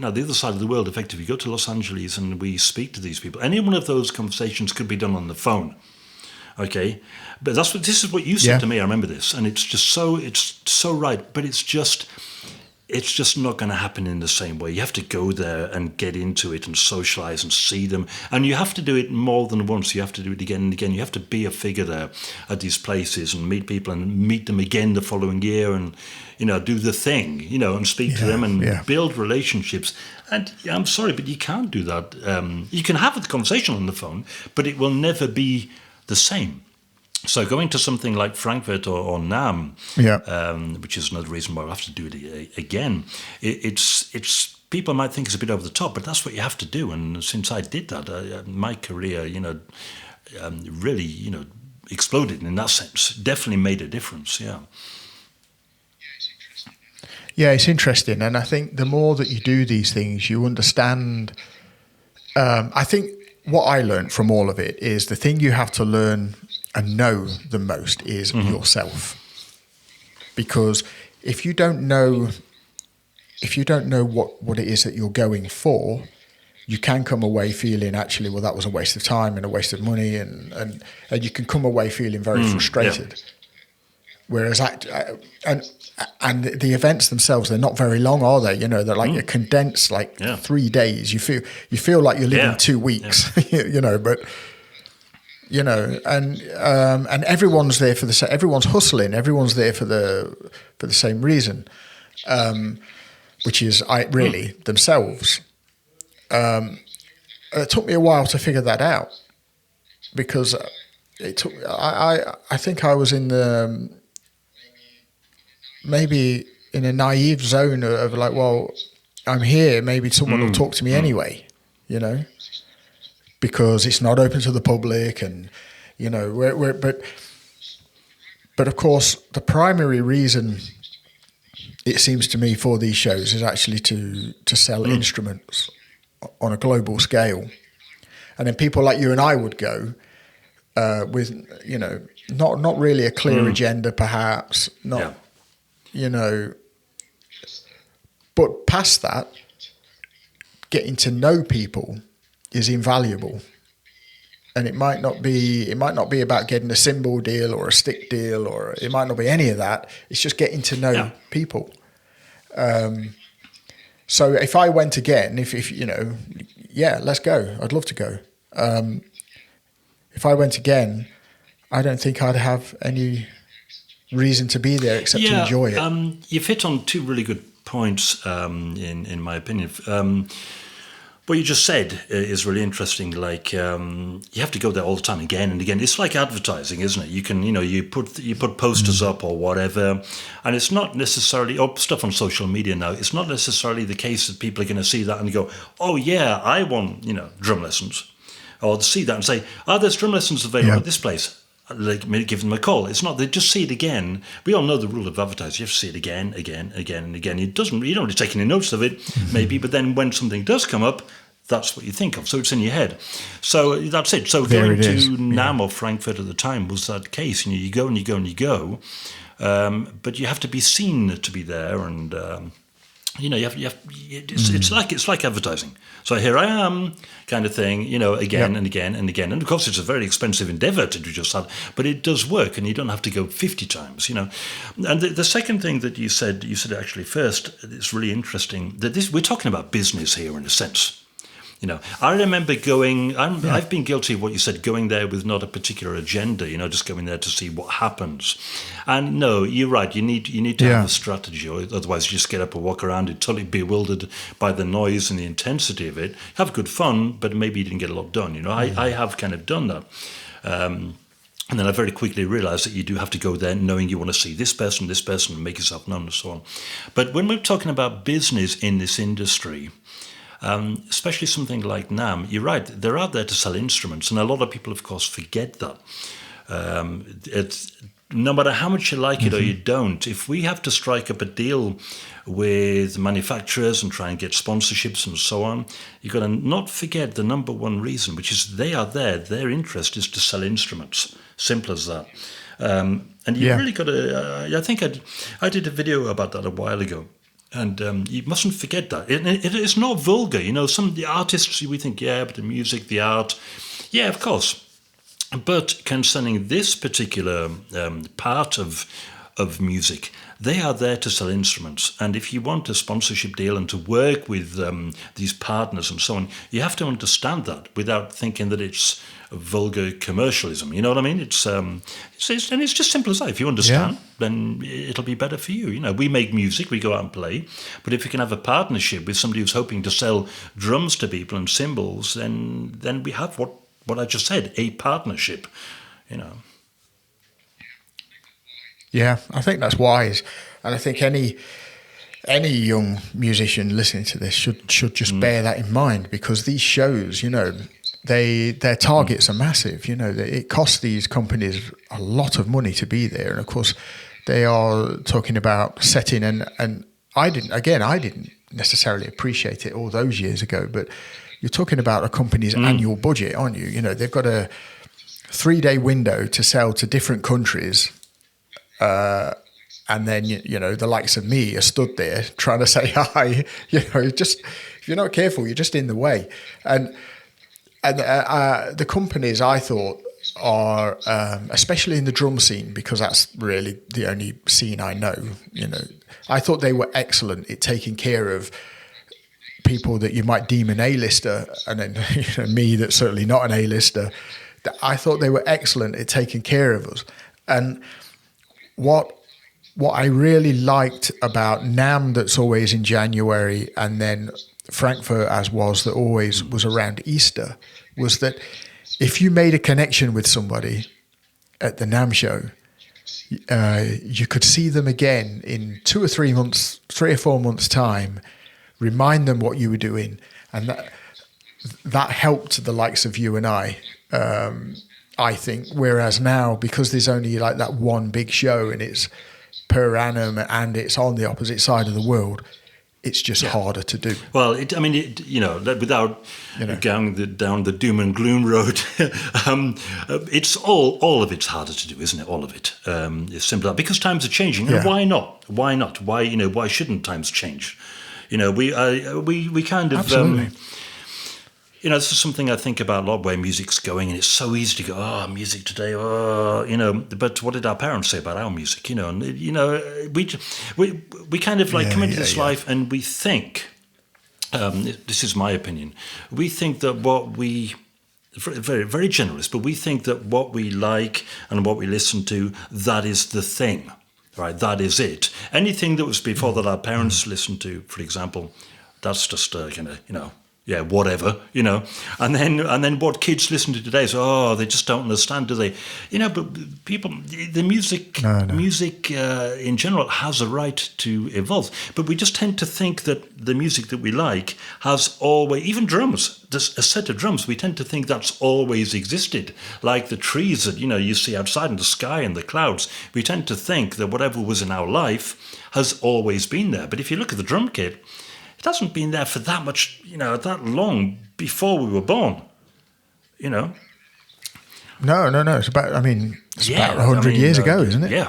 the other side of the world, effectively, go to Los Angeles and we speak to these people. Any one of those conversations could be done on the phone, okay? But this is what you said to me. I remember this, and it's so right. But it's just not going to happen in the same way. You have to go there and get into it and socialize and see them, and you have to do it more than once. You have to do it again and again. You have to be a figure there at these places and meet people and meet them again the following year and do the thing, and speak to them and build relationships. And I'm sorry, but you can't do that. You can have a conversation on the phone, but it will never be the same. So going to something like Frankfurt or NAM, which is another reason why I have to do it again, it's people might think it's a bit over the top, but that's what you have to do. And since I did that, my career, really, exploded in that sense. Definitely made a difference. Yeah. Yeah, it's interesting. And I think the more that you do these things, you understand. I think what I learned from all of it is the thing you have to learn and know the most is yourself. Because if you don't know what it is that you're going for, you can come away feeling actually, well, that was a waste of time and a waste of money, and you can come away feeling very frustrated. Yeah. Whereas and the events themselves, they're not very long, are they? They're like a condensed 3 days. You feel like you're living 2 weeks, but and everyone's there for everyone's hustling, everyone's there for the same reason, which is really themselves. It took me a while to figure that out, because I think I was in the maybe in a naive zone of like, well, I'm here, maybe someone will talk to me anyway, because it's not open to the public, and but of course the primary reason, it seems to me, for these shows is actually to sell instruments on a global scale. And then people like you and I would go with not really a clear agenda, perhaps not. But past that, getting to know people is invaluable. And it might not be about getting a cymbal deal or a stick deal, or it might not be any of that. It's just getting to know people. So if I went again, if let's go. I'd love to go. If I went again, I don't think I'd have any reason to be there except to enjoy it. You've hit on two really good points, in my opinion. What you just said is really interesting. Like, you have to go there all the time, again and again. It's like advertising, isn't it? You can, you put posters up or whatever, and it's not necessarily stuff on social media now. It's not necessarily the case that people are going to see that and go, "Oh yeah, I want drum lessons," or see that and say, "Oh, there's drum lessons available at this place." Like, give them a call. It's not, they just see it again. We all know the rule of advertising. You have to see it again, and again. You don't really take any notes of it, maybe, but then when something does come up, that's what you think of. So it's in your head. So that's it. So going to NAM or Frankfurt at the time was that case. You go and you go and you go, but you have to be seen to be there, and it's like advertising. So here I am, kind of thing, again and again and again. And of course, it's a very expensive endeavor to do just that, but it does work, and you don't have to go 50 times, And the second thing that you said actually first, it's really interesting that we're talking about business here in a sense. I remember going, I've been guilty of what you said, going there with not a particular agenda, just going there to see what happens. And no, you're right, you need to have a strategy, or otherwise you just get up and walk around and totally bewildered by the noise and the intensity of it. Have good fun, but maybe you didn't get a lot done. I have kind of done that. And then I very quickly realized that you do have to go there knowing you want to see this person, and make yourself known and so on. But when we're talking about business in this industry, especially something like NAM. You're right, they're out there to sell instruments, and a lot of people, of course, forget that. It's no matter how much you like it or you don't, if we have to strike up a deal with manufacturers and try and get sponsorships and so on, you've got to not forget the number one reason, which is they are there. Their interest is to sell instruments. Simple as that. And you've really got to... I think I did a video about that a while ago. And you mustn't forget that. It's not vulgar. You know, some of the artists, we think, but the music, the art, of course. But concerning this particular part of music, they are there to sell instruments. And if you want a sponsorship deal and to work with these partners and so on, you have to understand that without thinking that it's vulgar commercialism. You know what I mean? It's just simple as that. If you understand, then it'll be better for you. You know, we make music, we go out and play. But if we can have a partnership with somebody who's hoping to sell drums to people and cymbals, then we have what I just said, a partnership, you know. Yeah, I think that's wise. And I think any young musician listening to this should just bear that in mind, because these shows, you know, their targets are massive. You know, it costs these companies a lot of money to be there. And of course, they are talking about setting, and I didn't necessarily appreciate it all those years ago, but you're talking about a company's annual budget, aren't you? You know, they've got a 3-day window to sell to different countries. And then, you know, the likes of me are stood there trying to say hi. You know, just if you're not careful, you're just in the way. And the companies, I thought, are, especially in the drum scene, because that's really the only scene I know, you know, I thought they were excellent at taking care of people that you might deem an A-lister, and then, you know, me that's certainly not an A-lister. I thought they were excellent at taking care of us. And what I really liked about NAM, that's always in January, and then Frankfurt, as that always was around Easter, was that if you made a connection with somebody at the NAM show, you could see them again in 3 or 4 months' time, remind them what you were doing, and that helped the likes of you and I think. Whereas now, because there's only like that one big show and it's per annum and it's on the opposite side of the world, it's just harder to do. Well, you know, without going down the doom and gloom road, it's all of it's harder to do, isn't it? All of it. It's simple because times are changing, and why not? Why not? Why shouldn't times change? You know, we kind of. Absolutely. You know, this is something I think about a lot, where music's going, and it's so easy to go, music today, you know. But what did our parents say about our music? You know, and you know, we kind of like come into this life, and we think, this is my opinion, we think that what we, very very generous, but we think that what we like and what we listen to, that is the thing, right? That is it. Anything that was before that our parents listened to, for example, that's just kind of, you know. Yeah, whatever, you know, and then what kids listen to today is, they just don't understand, do they? You know, but people, the music in general has a right to evolve, but we just tend to think that the music that we like has always, even drums, there's a set of drums, we tend to think that's always existed, like the trees that, you know, you see outside in the sky and the clouds. We tend to think that whatever was in our life has always been there. But if you look at the drum kit, it hasn't been there for that much, you know, that long before we were born, you know. No. It's about, it's about 100 years ago, isn't it? Yeah.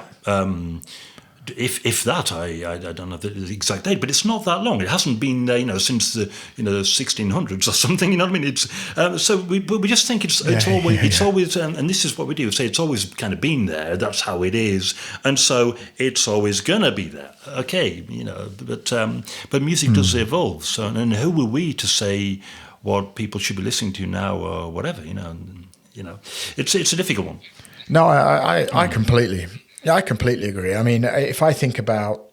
If that, I don't know the exact date, but it's not that long. It hasn't been there, you know, since the 1600s or something. You know what I mean? It's so we just think it's always, and this is what we do. Say it's always kind of been there. That's how it is, and so it's always gonna be there. Okay, you know, but music does evolve. So, and who are we to say what people should be listening to now or whatever? You know, it's a difficult one. No, I completely. Yeah, I completely agree. I mean, if I think about,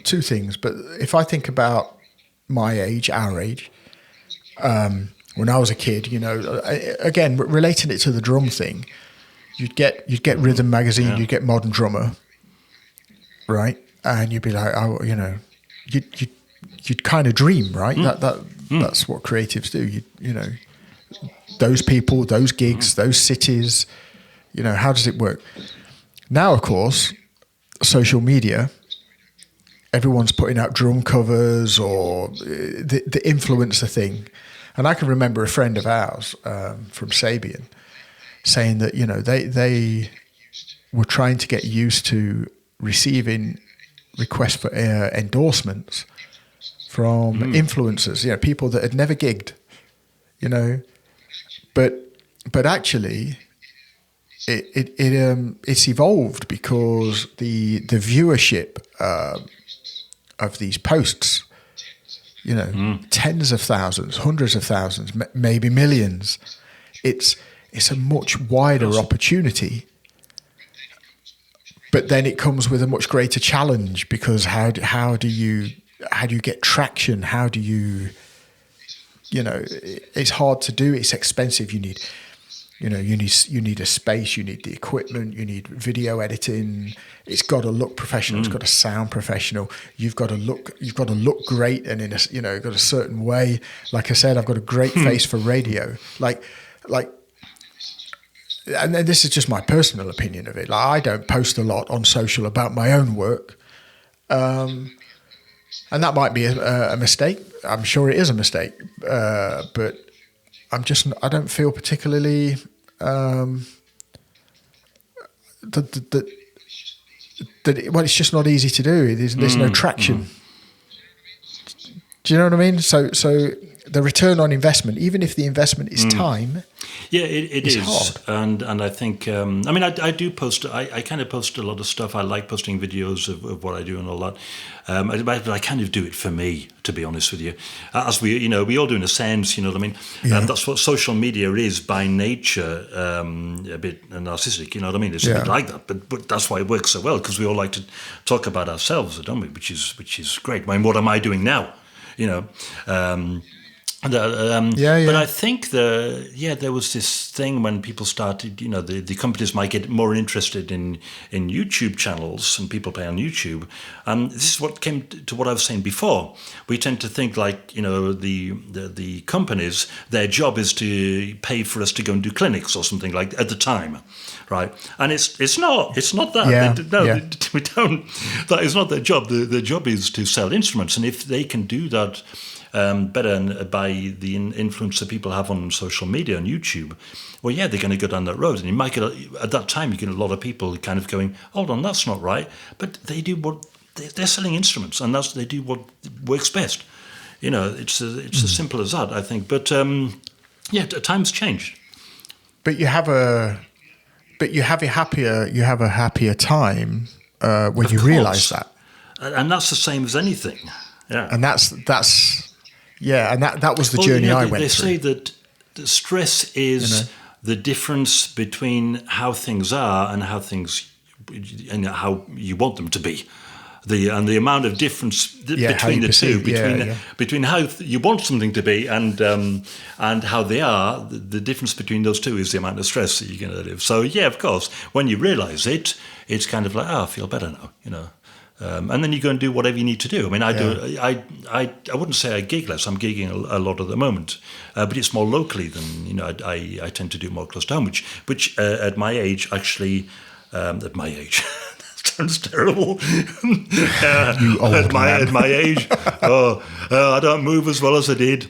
two things, but if I think about my age, our age, when I was a kid, you know, again, relating it to the drum thing, you'd get Rhythm Magazine, you'd get Modern Drummer, right? And you'd be like, you know, you'd kind of dream, right? That's what creatives do. You know, those people, those gigs, those cities. You know, how does it work? Now, of course, social media. Everyone's putting out drum covers or the influencer thing. And I can remember a friend of ours from Sabian saying that, you know, they were trying to get used to receiving requests for endorsements from influencers, you know, people that had never gigged, you know, but actually it's evolved because the viewership of these posts, you know, tens of thousands, hundreds of thousands, maybe millions. It's a much wider opportunity. But then it comes with a much greater challenge because how do you get traction? How do you know, it's hard to do. It's expensive. You need a space. You need the equipment. You need video editing. It's got to look professional. It's got to sound professional. You've got to look great and got a certain way. Like I said, I've got a great face for radio. Like. And then this is just my personal opinion of it. Like, I don't post a lot on social about my own work, and that might be a mistake. I'm sure it is a mistake, but I don't feel particularly well, it's just not easy to do. There's no traction. Do you know what I mean? So the return on investment, even if the investment is time. Yeah, it is hard. And I think, I do post, I kind of post a lot of stuff. I like posting videos of what I do and all that. But I kind of do it for me, to be honest with you. As we all do in a sense, you know what I mean? Yeah. That's what social media is by nature, a bit narcissistic, you know what I mean? It's a bit like that, but that's why it works so well, because we all like to talk about ourselves, don't we? Which is great. I mean, what am I doing now? You know, but I think there was this thing when people started, you know, the companies might get more interested in YouTube channels and people play on YouTube. And this is what came to what I was saying before. We tend to think like, you know, the companies, their job is to pay for us to go and do clinics or something like at the time. Right. And it's not that. Yeah. We don't. That is not their job. Their job is to sell instruments. And if they can do that better by the influence that people have on social media and YouTube, well, yeah, they're going to go down that road. And you might get, at that time, you get a lot of people kind of going, hold on, that's not right. But they do what, they're selling instruments, and they do what works best. You know, it's as simple as that, I think. But, times changed. But you have a happier time when you realise that. And that's the same as anything. Yeah. And that was the journey I went through. They say that the stress is the difference between how things are and how you want them to be. The amount of difference between the two, between how you want something to be and how they are, the difference between those two is the amount of stress that you're going to live. So yeah, of course, when you realise it, it's kind of like, I feel better now, you know. And then you go and do whatever you need to do. I mean, I wouldn't say I gig less. I'm gigging a lot at the moment, but it's more locally than, you know. I tend to do more close to home, which at my age, actually, at my age. Sounds terrible. You old man. At my age, I don't move as well as I did.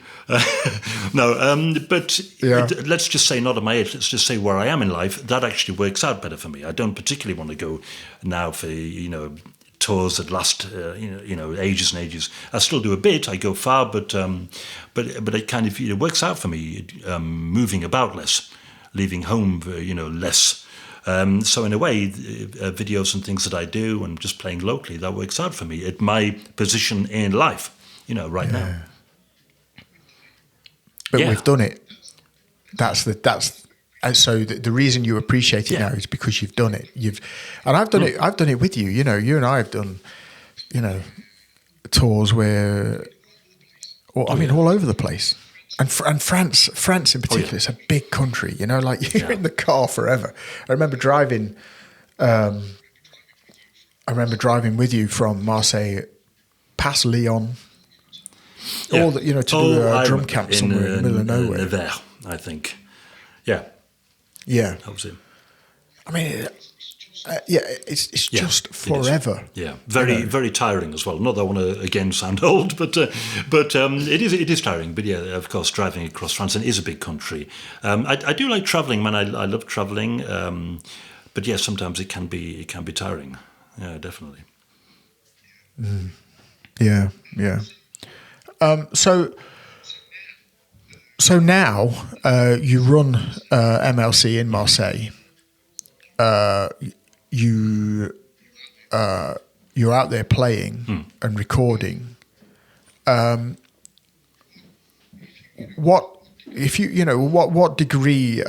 Let's just say not at my age. Let's just say where I am in life. That actually works out better for me. I don't particularly want to go now for, you know, tours that last ages and ages. I still do a bit. I go far, but it kind of, it works out for me. Moving about less, leaving home, less. So in a way, videos and things that I do and just playing locally, that works out for me at my position in life, you know, right now. But we've done it. So the reason you appreciate it now is because you've done it. And I've done it. I've done it with you. You know, you and I have done, you know, tours where, all over the place. And France in particular, it's a big country, you know, like you're in the car forever. I remember driving with you from Marseille past Lyon, Or that, to do a drum camp somewhere in the middle of nowhere. Nevers, I think. Yeah. Yeah. That was it. I mean, it's just forever. Yeah, very tiring as well. Not that I want to again sound old, but it is tiring. But yeah, of course, driving across France, and it is a big country. I do like traveling, man. I love traveling. But yeah, sometimes it can be tiring. Yeah, definitely. Yeah. So now you run MLC in Marseille. You're out there playing and recording. What degree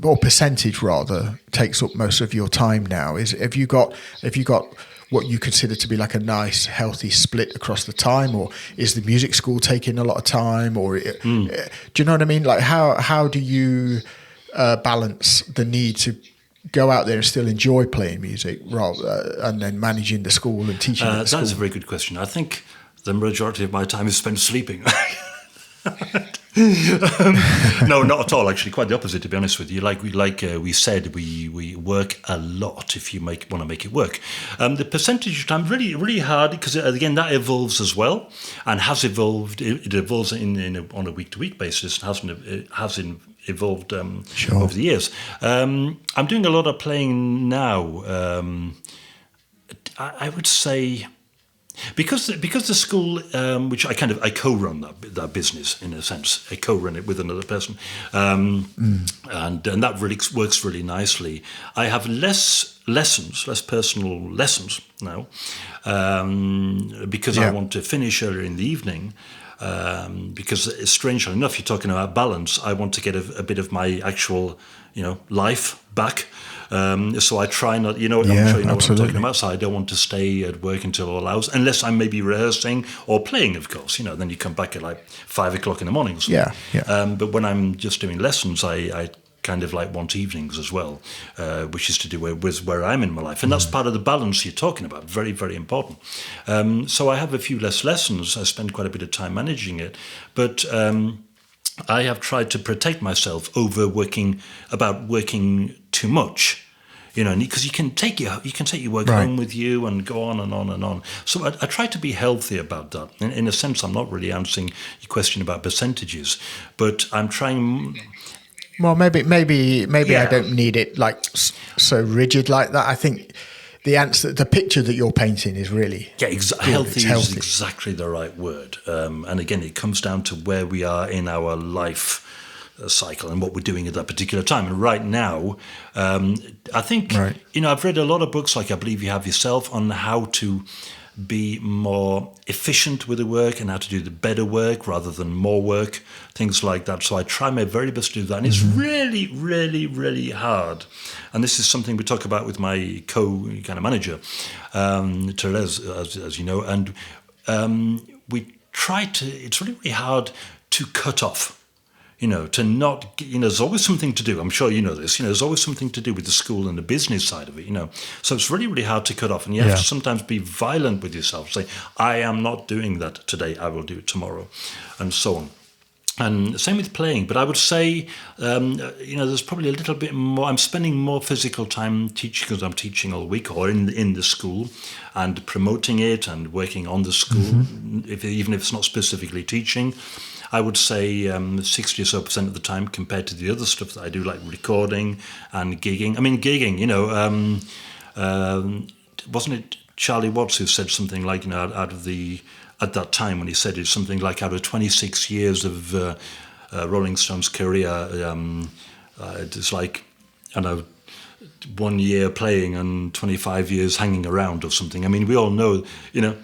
or percentage rather takes up most of your time now? Have you got what you consider to be like a nice healthy split across the time, or is the music school taking a lot of time, or do you know what I mean? Like how do you balance the need to go out there and still enjoy playing music and then managing the school and teaching at the school? That's a very good question. I think the majority of my time is spent sleeping. No, not at all. Actually, quite the opposite. To be honest with you, like we said, we work a lot if you want to make it work. The percentage of time really hard because again that evolves as well and has evolved. It evolves on a week to week basis. It has evolved over the years. I'm doing a lot of playing now. I would say. Because the school, which I co-run that business in a sense, I co-run it with another person, and that really works really nicely. I have less personal lessons now, because I want to finish earlier in the evening. Because strangely enough, you're talking about balance. I want to get a bit of my actual, life back. So I try not, I'm sure you know what I'm talking about. So I don't want to stay at work until all hours, unless I'm maybe rehearsing or playing, of course. Then you come back at like 5 o'clock in the morning or something. Yeah. But when I'm just doing lessons, I kind of like want evenings as well, which is to do with where I'm in my life. And that's part of the balance you're talking about. Very, very important. So I have a few less lessons. I spend quite a bit of time managing it. But I have tried to protect myself over working too much, because you can take your work home with you and go on and on and on. So I try to be healthy about that. In a sense, I'm not really answering your question about percentages, but I'm trying. Well, maybe I don't need it like so rigid like that. I think the picture that you're painting is really healthy is exactly the right word. And again, it comes down to where we are in our life cycle and what we're doing at that particular time. And right now, I think I've read a lot of books, like I believe you have yourself, on how to be more efficient with the work and how to do the better work rather than more work, things like that. So I try my very best to do that. And it's really, really, really hard. And this is something we talk about with my manager, Therese, as you know. And we try to, it's really, really hard to cut off. To not, there's always something to do. I'm sure you know this. There's always something to do with the school and the business side of it, So it's really, really hard to cut off. And you have to sometimes be violent with yourself. Say, I am not doing that today. I will do it tomorrow. And so on. And same with playing. But I would say, there's probably a little bit more. I'm spending more physical time teaching because I'm teaching all week or in the school and promoting it and working on the school, even if it's not specifically teaching. I would say 60 or so % of the time compared to the other stuff that I do, like recording and gigging. I mean, gigging, wasn't it Charlie Watts who said something like, at that time when he said it's something like out of 26 years of Rolling Stones' career, it's like, 1 year playing and 25 years hanging around or something. I mean, we all know,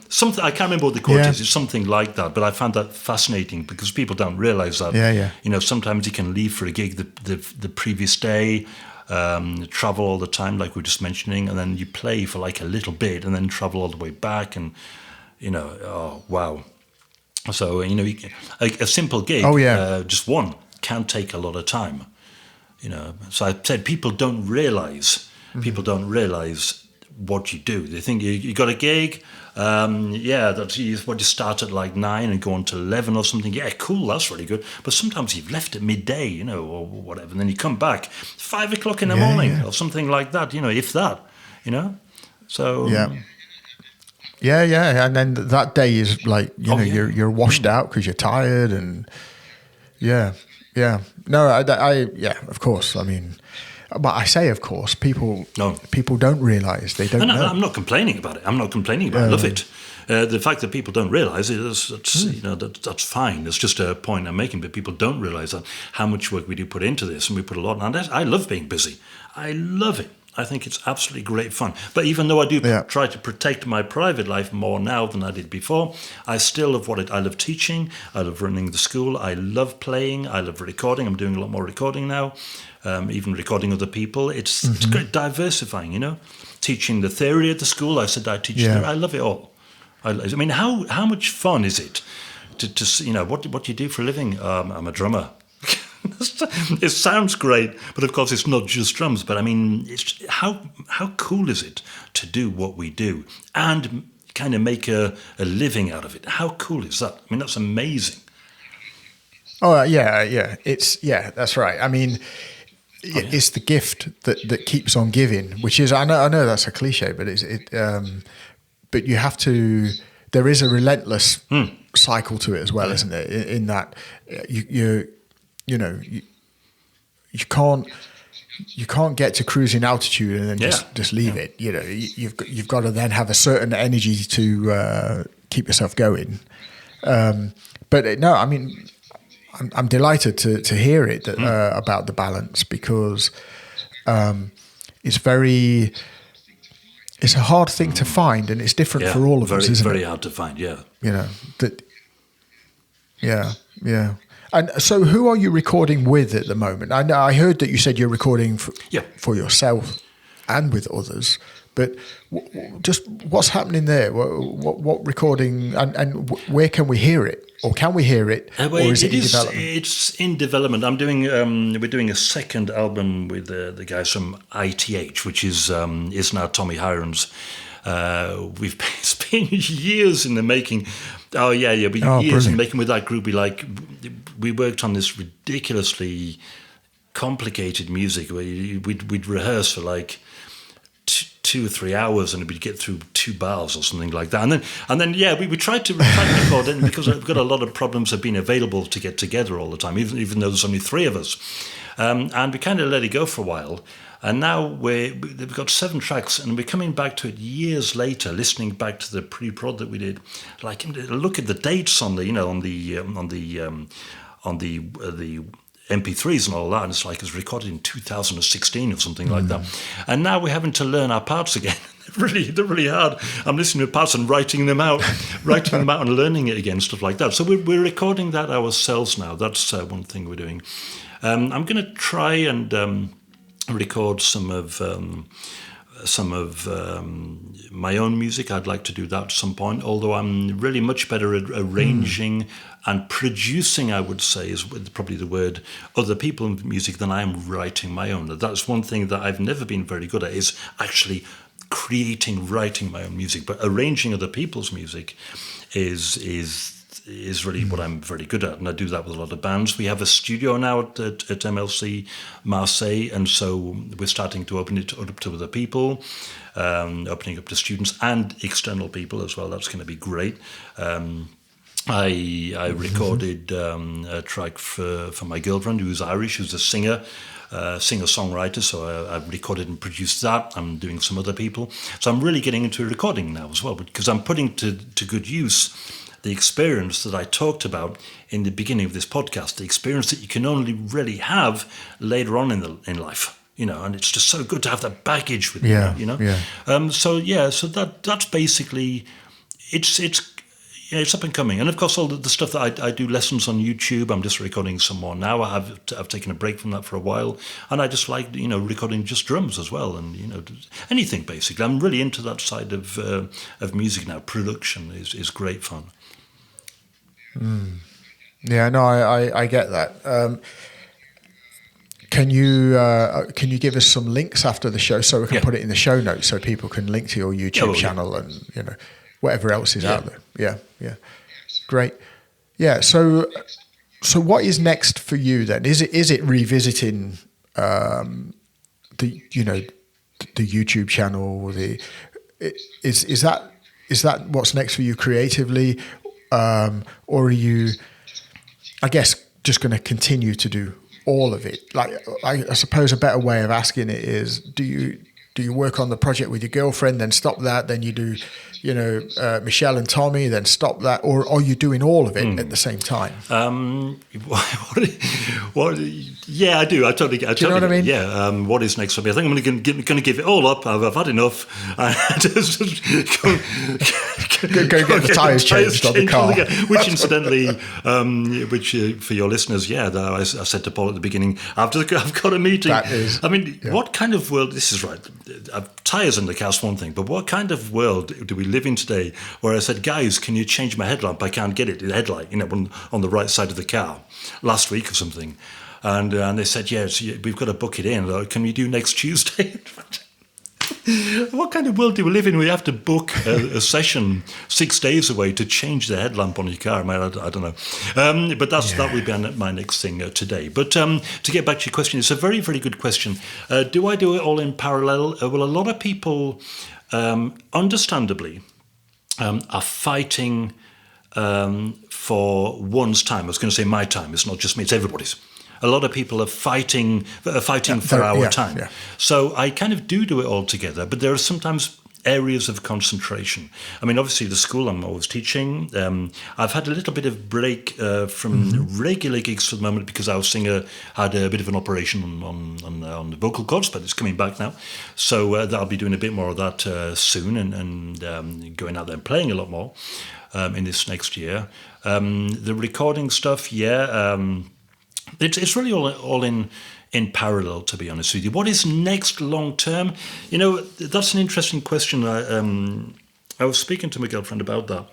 something, I can't remember what the quote is. It's something like that, but I found that fascinating because people don't realize that. Sometimes you can leave for a gig the previous day, travel all the time, like we were just mentioning, and then you play for like a little bit and then travel all the way back and, oh, wow. So, a simple gig, just one, can take a lot of time. So I said people don't realize what you do. They think you got a gig. That's what you start at like 9 and go on to 11 or something. Yeah, cool, that's really good. But sometimes you've left at midday, or whatever, and then you come back 5 o'clock in the morning or something like that. If that, So yeah, and then that day is like you're washed out because you're tired, and no, of course. I mean, but I say, of course, people don't realise, they don't know. I'm not complaining about it. I love it. The fact that people don't realise it, that's fine. It's just a point I'm making. But people don't realise that how much work we do put into this, and we put a lot on it. I love being busy. I love it. I think it's absolutely great fun. But even though I do try to protect my private life more now than I did before, I still love I love teaching. I love running the school. I love playing. I love recording. I'm doing a lot more recording now, even recording other people. It's great diversifying, Teaching the theory at the school. I said I teach theory. I love it all. I mean, how much fun is it to what you do for a living? I'm a drummer. It sounds great, but of course it's not just drums. But I mean, it's how cool is it to do what we do and kind of make a living out of it? How cool is that? I mean, that's amazing. Oh yeah. That's right. I mean, it's the gift that keeps on giving, which is I know that's a cliche, but but you have to. There is a relentless cycle to it as well, isn't it? In that you can't get to cruising altitude and then just leave it. You've got to then have a certain energy to keep yourself going. But no, I mean, I'm delighted to hear it about the balance, because it's a hard thing to find, and it's different for all of us, isn't it? Very hard to find. Yeah. And so, who are you recording with at the moment? I heard that you said you're recording for yourself and with others, but just what's happening there? What recording, and where can we hear it, or can we hear it, or is it in development? It's in development. I'm doing. We're doing a second album with the guys from ITH, which is now Tommy Hirons. It's been years in the making. Years brilliant. in the making with that group. We worked on this ridiculously complicated music where we'd rehearse for like 2 or 3 hours, and we'd get through 2 bars or something like that. And then we tried to record it, because I've got a lot of problems of being available to get together all the time, even though there's only 3 of us. And we kind of let it go for a while. And now we've got 7 tracks, and we're coming back to it years later, listening back to the pre-prod that we did. Like, look at the dates on the MP3s and all that, and it's like it's recorded in 2016 or something like that. And now we're having to learn our parts again. They're really hard. I'm listening to parts and writing them out and learning it again, stuff like that. So we're recording that ourselves now. That's one thing we're doing. I'm going to try and record some of my own music. I'd like to do that at some point, although I'm really much better at arranging and producing, I would say, is probably the word, other people's music than I am writing my own. That's one thing that I've never been very good at, is actually writing my own music. But arranging other people's music is really what I'm very good at, and I do that with a lot of bands. We have a studio now at MLC Marseille, and so we're starting to open it up to other people, opening up to students and external people as well. That's going to be great. I recorded a track for my girlfriend, who's Irish, who's a singer-songwriter, so I've recorded and produced that. I'm doing some other people. So I'm really getting into recording now as well, because I'm putting to good use the experience that I talked about in the beginning of this podcast, the experience that you can only really have later on in life, and it's just so good to have that baggage with you. So that's basically, it's up and coming. And of course, all the stuff that I do lessons on YouTube, I'm just recording some more now. I've taken a break from that for a while, and I just like recording just drums as well, and anything basically. I'm really into that side of music now. Production is great fun. Yeah, no, I get that. can you give us some links after the show so we can put it in the show notes so people can link to your YouTube channel and whatever else is out there. Yeah, great. Yeah, so what is next for you then? Is it revisiting the YouTube channel? Is that what's next for you creatively, or are you, I guess, just going to continue to do all of it? Like, I suppose a better way of asking it is, do you work on the project with your girlfriend, then stop that, then you do, Michelle and Tommy, then stop that, or are you doing all of it at the same time? Yeah, I do. I totally do you know what I mean? Yeah. What is next for me? I think I'm going to give it all up. I've had enough. Go get the tyres changed on the car. Which incidentally, for your listeners, I said to Paul at the beginning, I've got a meeting. That is, what kind of world? This is right. Tyres in the car's one thing, but what kind of world do we live in today? Where I said, guys, can you change my headlamp? I can't get it. The headlight, on the right side of the car, last week or something. And they said, yes, we've got to book it in. Can we do next Tuesday? What kind of world do we live in? We have to book a session 6 days away to change the headlamp on your car. I don't know. But that would be my next thing today. But to get back to your question, it's a very, very good question. Do I do it all in parallel? Well, a lot of people, understandably, are fighting for one's time. I was going to say my time. It's not just me, it's everybody's. A lot of people are fighting for our time. Yeah. So I kind of do it all together, but there are sometimes areas of concentration. I mean, obviously the school I'm always teaching. I've had a little bit of break from regular gigs for the moment because our singer had a bit of an operation on the vocal cords, but it's coming back now. So I'll be doing a bit more of that soon and going out there and playing a lot more in this next year. The recording stuff, it's really all in parallel, to be honest with you. What is next long term? That's an interesting question. I was speaking to my girlfriend about that.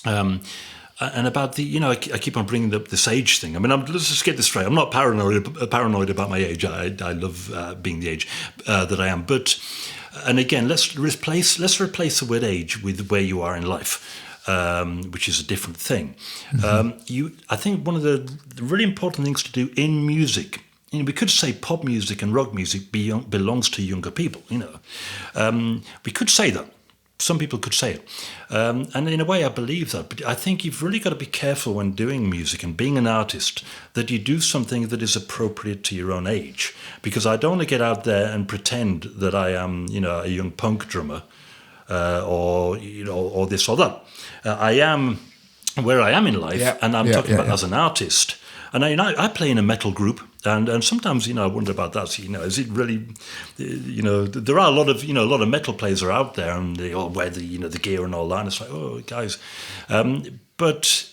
And about the, I keep on bringing up this age thing. I mean, let's just get this straight. I'm not paranoid about my age. I love being the age that I am. But, and again, let's replace the word age with where you are in life. Which is a different thing. I think one of the really important things to do in music, we could say pop music and rock music belongs to younger people. We could say that. Some people could say it. And in a way, I believe that. But I think you've really got to be careful when doing music and being an artist that you do something that is appropriate to your own age. Because I don't want to get out there and pretend that I am, a young punk drummer or this or that. I am where I am in life, and I'm talking about as an artist. And I play in a metal group, and sometimes I wonder about that. Is it really? There are a lot of metal players are out there, and they all wear the gear and all that. And it's like, oh, guys, but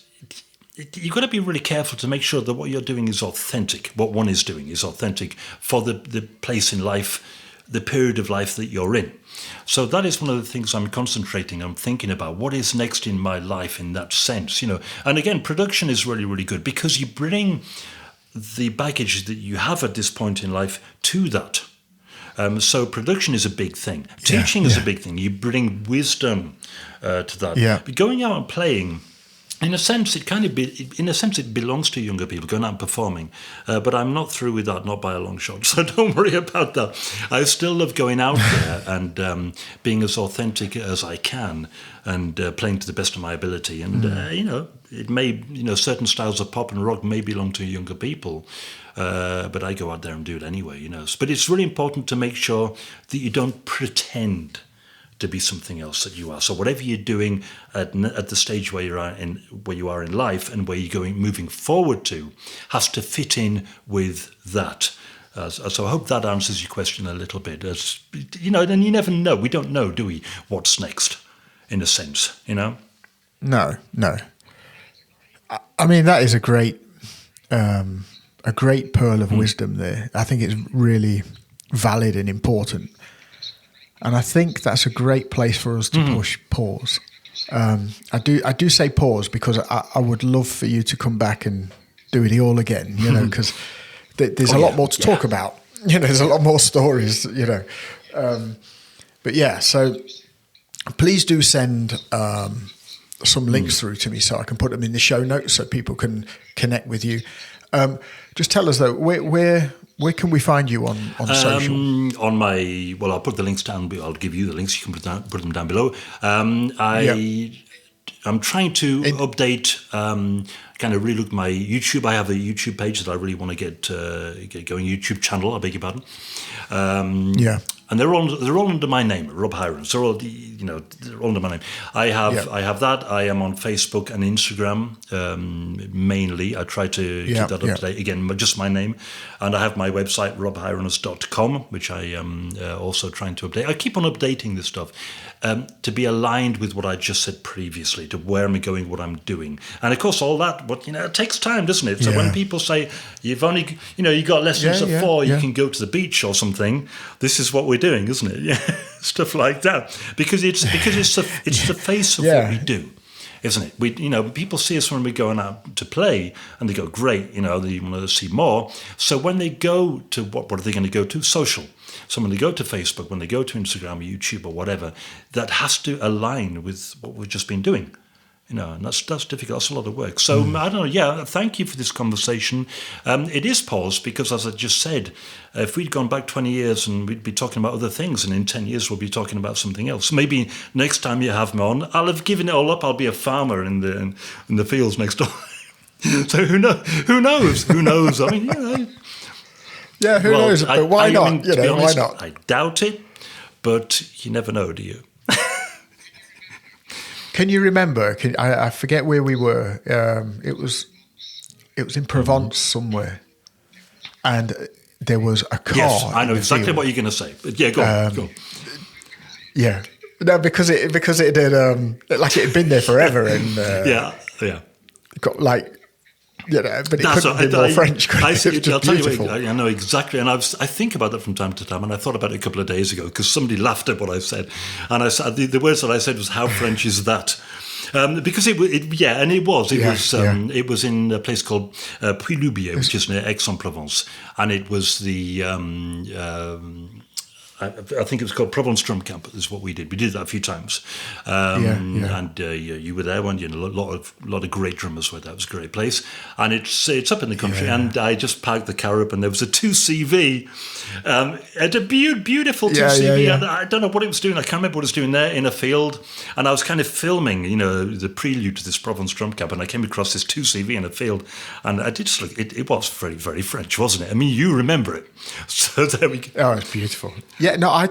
you've got to be really careful to make sure that what you're doing is authentic. What one is doing is authentic for the place in life, the period of life that you're in. So that is one of the things I'm thinking about. What is next in my life in that sense, And again, production is really, really good because you bring the baggage that you have at this point in life to that. So production is a big thing. Teaching is a big thing. You bring wisdom to that. Yeah. But going out and playing, in a sense, it belongs to younger people going out and performing. But I'm not through with that, not by a long shot. So don't worry about that. I still love going out there and being as authentic as I can and playing to the best of my ability. And it may, certain styles of pop and rock may belong to younger people. But I go out there and do it anyway, But it's really important to make sure that you don't pretend to be something else that you are. So whatever you're doing at the stage where you are in life and where you're moving forward to, has to fit in with that. So I hope that answers your question a little bit. And you never know. We don't know, do we? What's next, in a sense, No. I mean, that is a great pearl of wisdom there. I think it's really valid and important. And I think that's a great place for us to push pause. I do say pause because I would love for you to come back and do it all again, because there's a lot more to talk about. There's a lot more stories. But yeah, so please do send some links through to me so I can put them in the show notes so people can connect with you. Just tell us though, where can we find you on social? I'll put the links down. I'll give you the links. You can put them down below. I'm trying to update, kind of relook my YouTube. I have a YouTube page that I really want to get going. YouTube channel, I beg your pardon. And they're all under my name, Rob Hirons. They're all under my name. I have that. I am on Facebook and Instagram mainly. I try to keep that up to date. Again, just my name, and I have my website robhirons.com, which I am also trying to update. I keep on updating this stuff to be aligned with what I just said previously, to where I'm going, what I'm doing, and of course all that. But it takes time, doesn't it? So when people say you've only, you got lessons at 4, you can go to the beach or something. This is what we're doing, isn't it? Yeah, stuff like that. Because it's the face of what we do, isn't it? We people see us when we're going out to play, and they go, great, they want to see more. So when they go to what are they going to go to? Social. So when they go to Facebook, when they go to Instagram or YouTube or whatever, that has to align with what we've just been doing. And that's difficult. That's a lot of work. So I don't know. Yeah, thank you for this conversation. It is paused because, as I just said, if we'd gone back 20 years and we'd be talking about other things, and in 10 years we'll be talking about something else. Maybe next time you have me on, I'll have given it all up. I'll be a farmer in the fields next door. So who knows? Who knows? I mean, Yeah, who knows? But why not? To be honest, why not? I doubt it, but you never know, do you? Can you remember? I forget where we were. It was in Provence somewhere, and there was a car. Yes, I know exactly what you're going to say. But yeah, go on. Yeah, no, because it did like it had been there forever, and yeah, got like. But it couldn't be more French. I'll tell you, I know exactly, and I think about that from time to time, and I thought about it a couple of days ago because somebody laughed at what I said, and I said the words that I said was, "How French is that?" Because it was in a place called Puy-Loubier, which is near Aix-en-Provence, and it was the. I think it was called Provence Drum Camp. Is what we did. We did that a few times, and you were there, weren't you? And a lot of great drummers were there. It was a great place, and it's up in the country. And I just parked the car up, and there was a 2CV, a beautiful 2CV. And I don't know what it was doing. I can't remember what it was doing there in a field. And I was kind of filming, the prelude to this Provence Drum Camp, and I came across this 2CV in a field, and I did just look. It was very, very French, wasn't it? I mean, you remember it, so there we go. Oh, it's beautiful. Yeah, no, I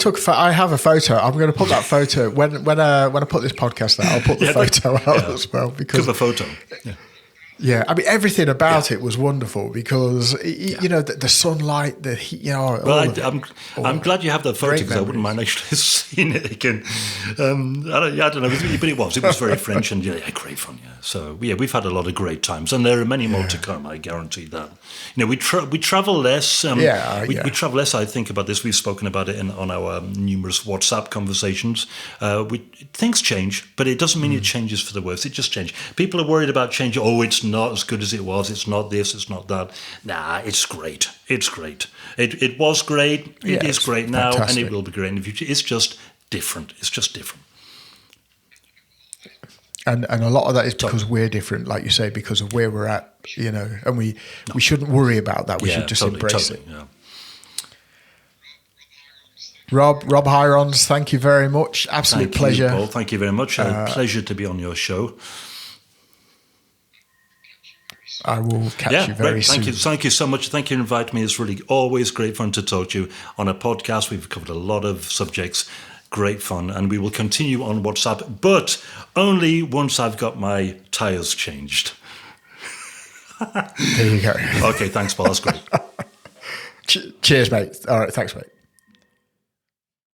have a photo. I'm going to put that photo when I put this podcast out. I'll put the photo out as well because cover photo. Yeah, I mean everything about it was wonderful because the sunlight, the heat. I'm glad you have that photo because I wouldn't mind actually seeing it again. I don't know, but it was very French and great fun. Yeah, so we've had a lot of great times, and there are many more to come. I guarantee that. We travel less. We travel less. I think about this. We've spoken about it on our numerous WhatsApp conversations. Things change, but it doesn't mean it changes for the worse. It just changes. People are worried about change. Oh, it's not as good as it was. It's not this. It's not that. Nah, it's great. It's great. It was great. It is great now, fantastic. And it will be great in the future. It's just different. It's just different. And a lot of that is because we're different, like you say, because of where we're at, and we shouldn't worry about that. We should just embrace it. Yeah. Rob Hirons, thank you very much. Absolute pleasure. You, Paul. Thank you very much. A pleasure to be on your show. I will catch you very soon. Thank you so much. Thank you for inviting me. It's really always great fun to talk to you on a podcast. We've covered a lot of subjects. Great fun. And we will continue on WhatsApp, but only once I've got my tyres changed. There you go. Okay, thanks, Paul. That's great. Cheers, mate. All right, thanks, mate.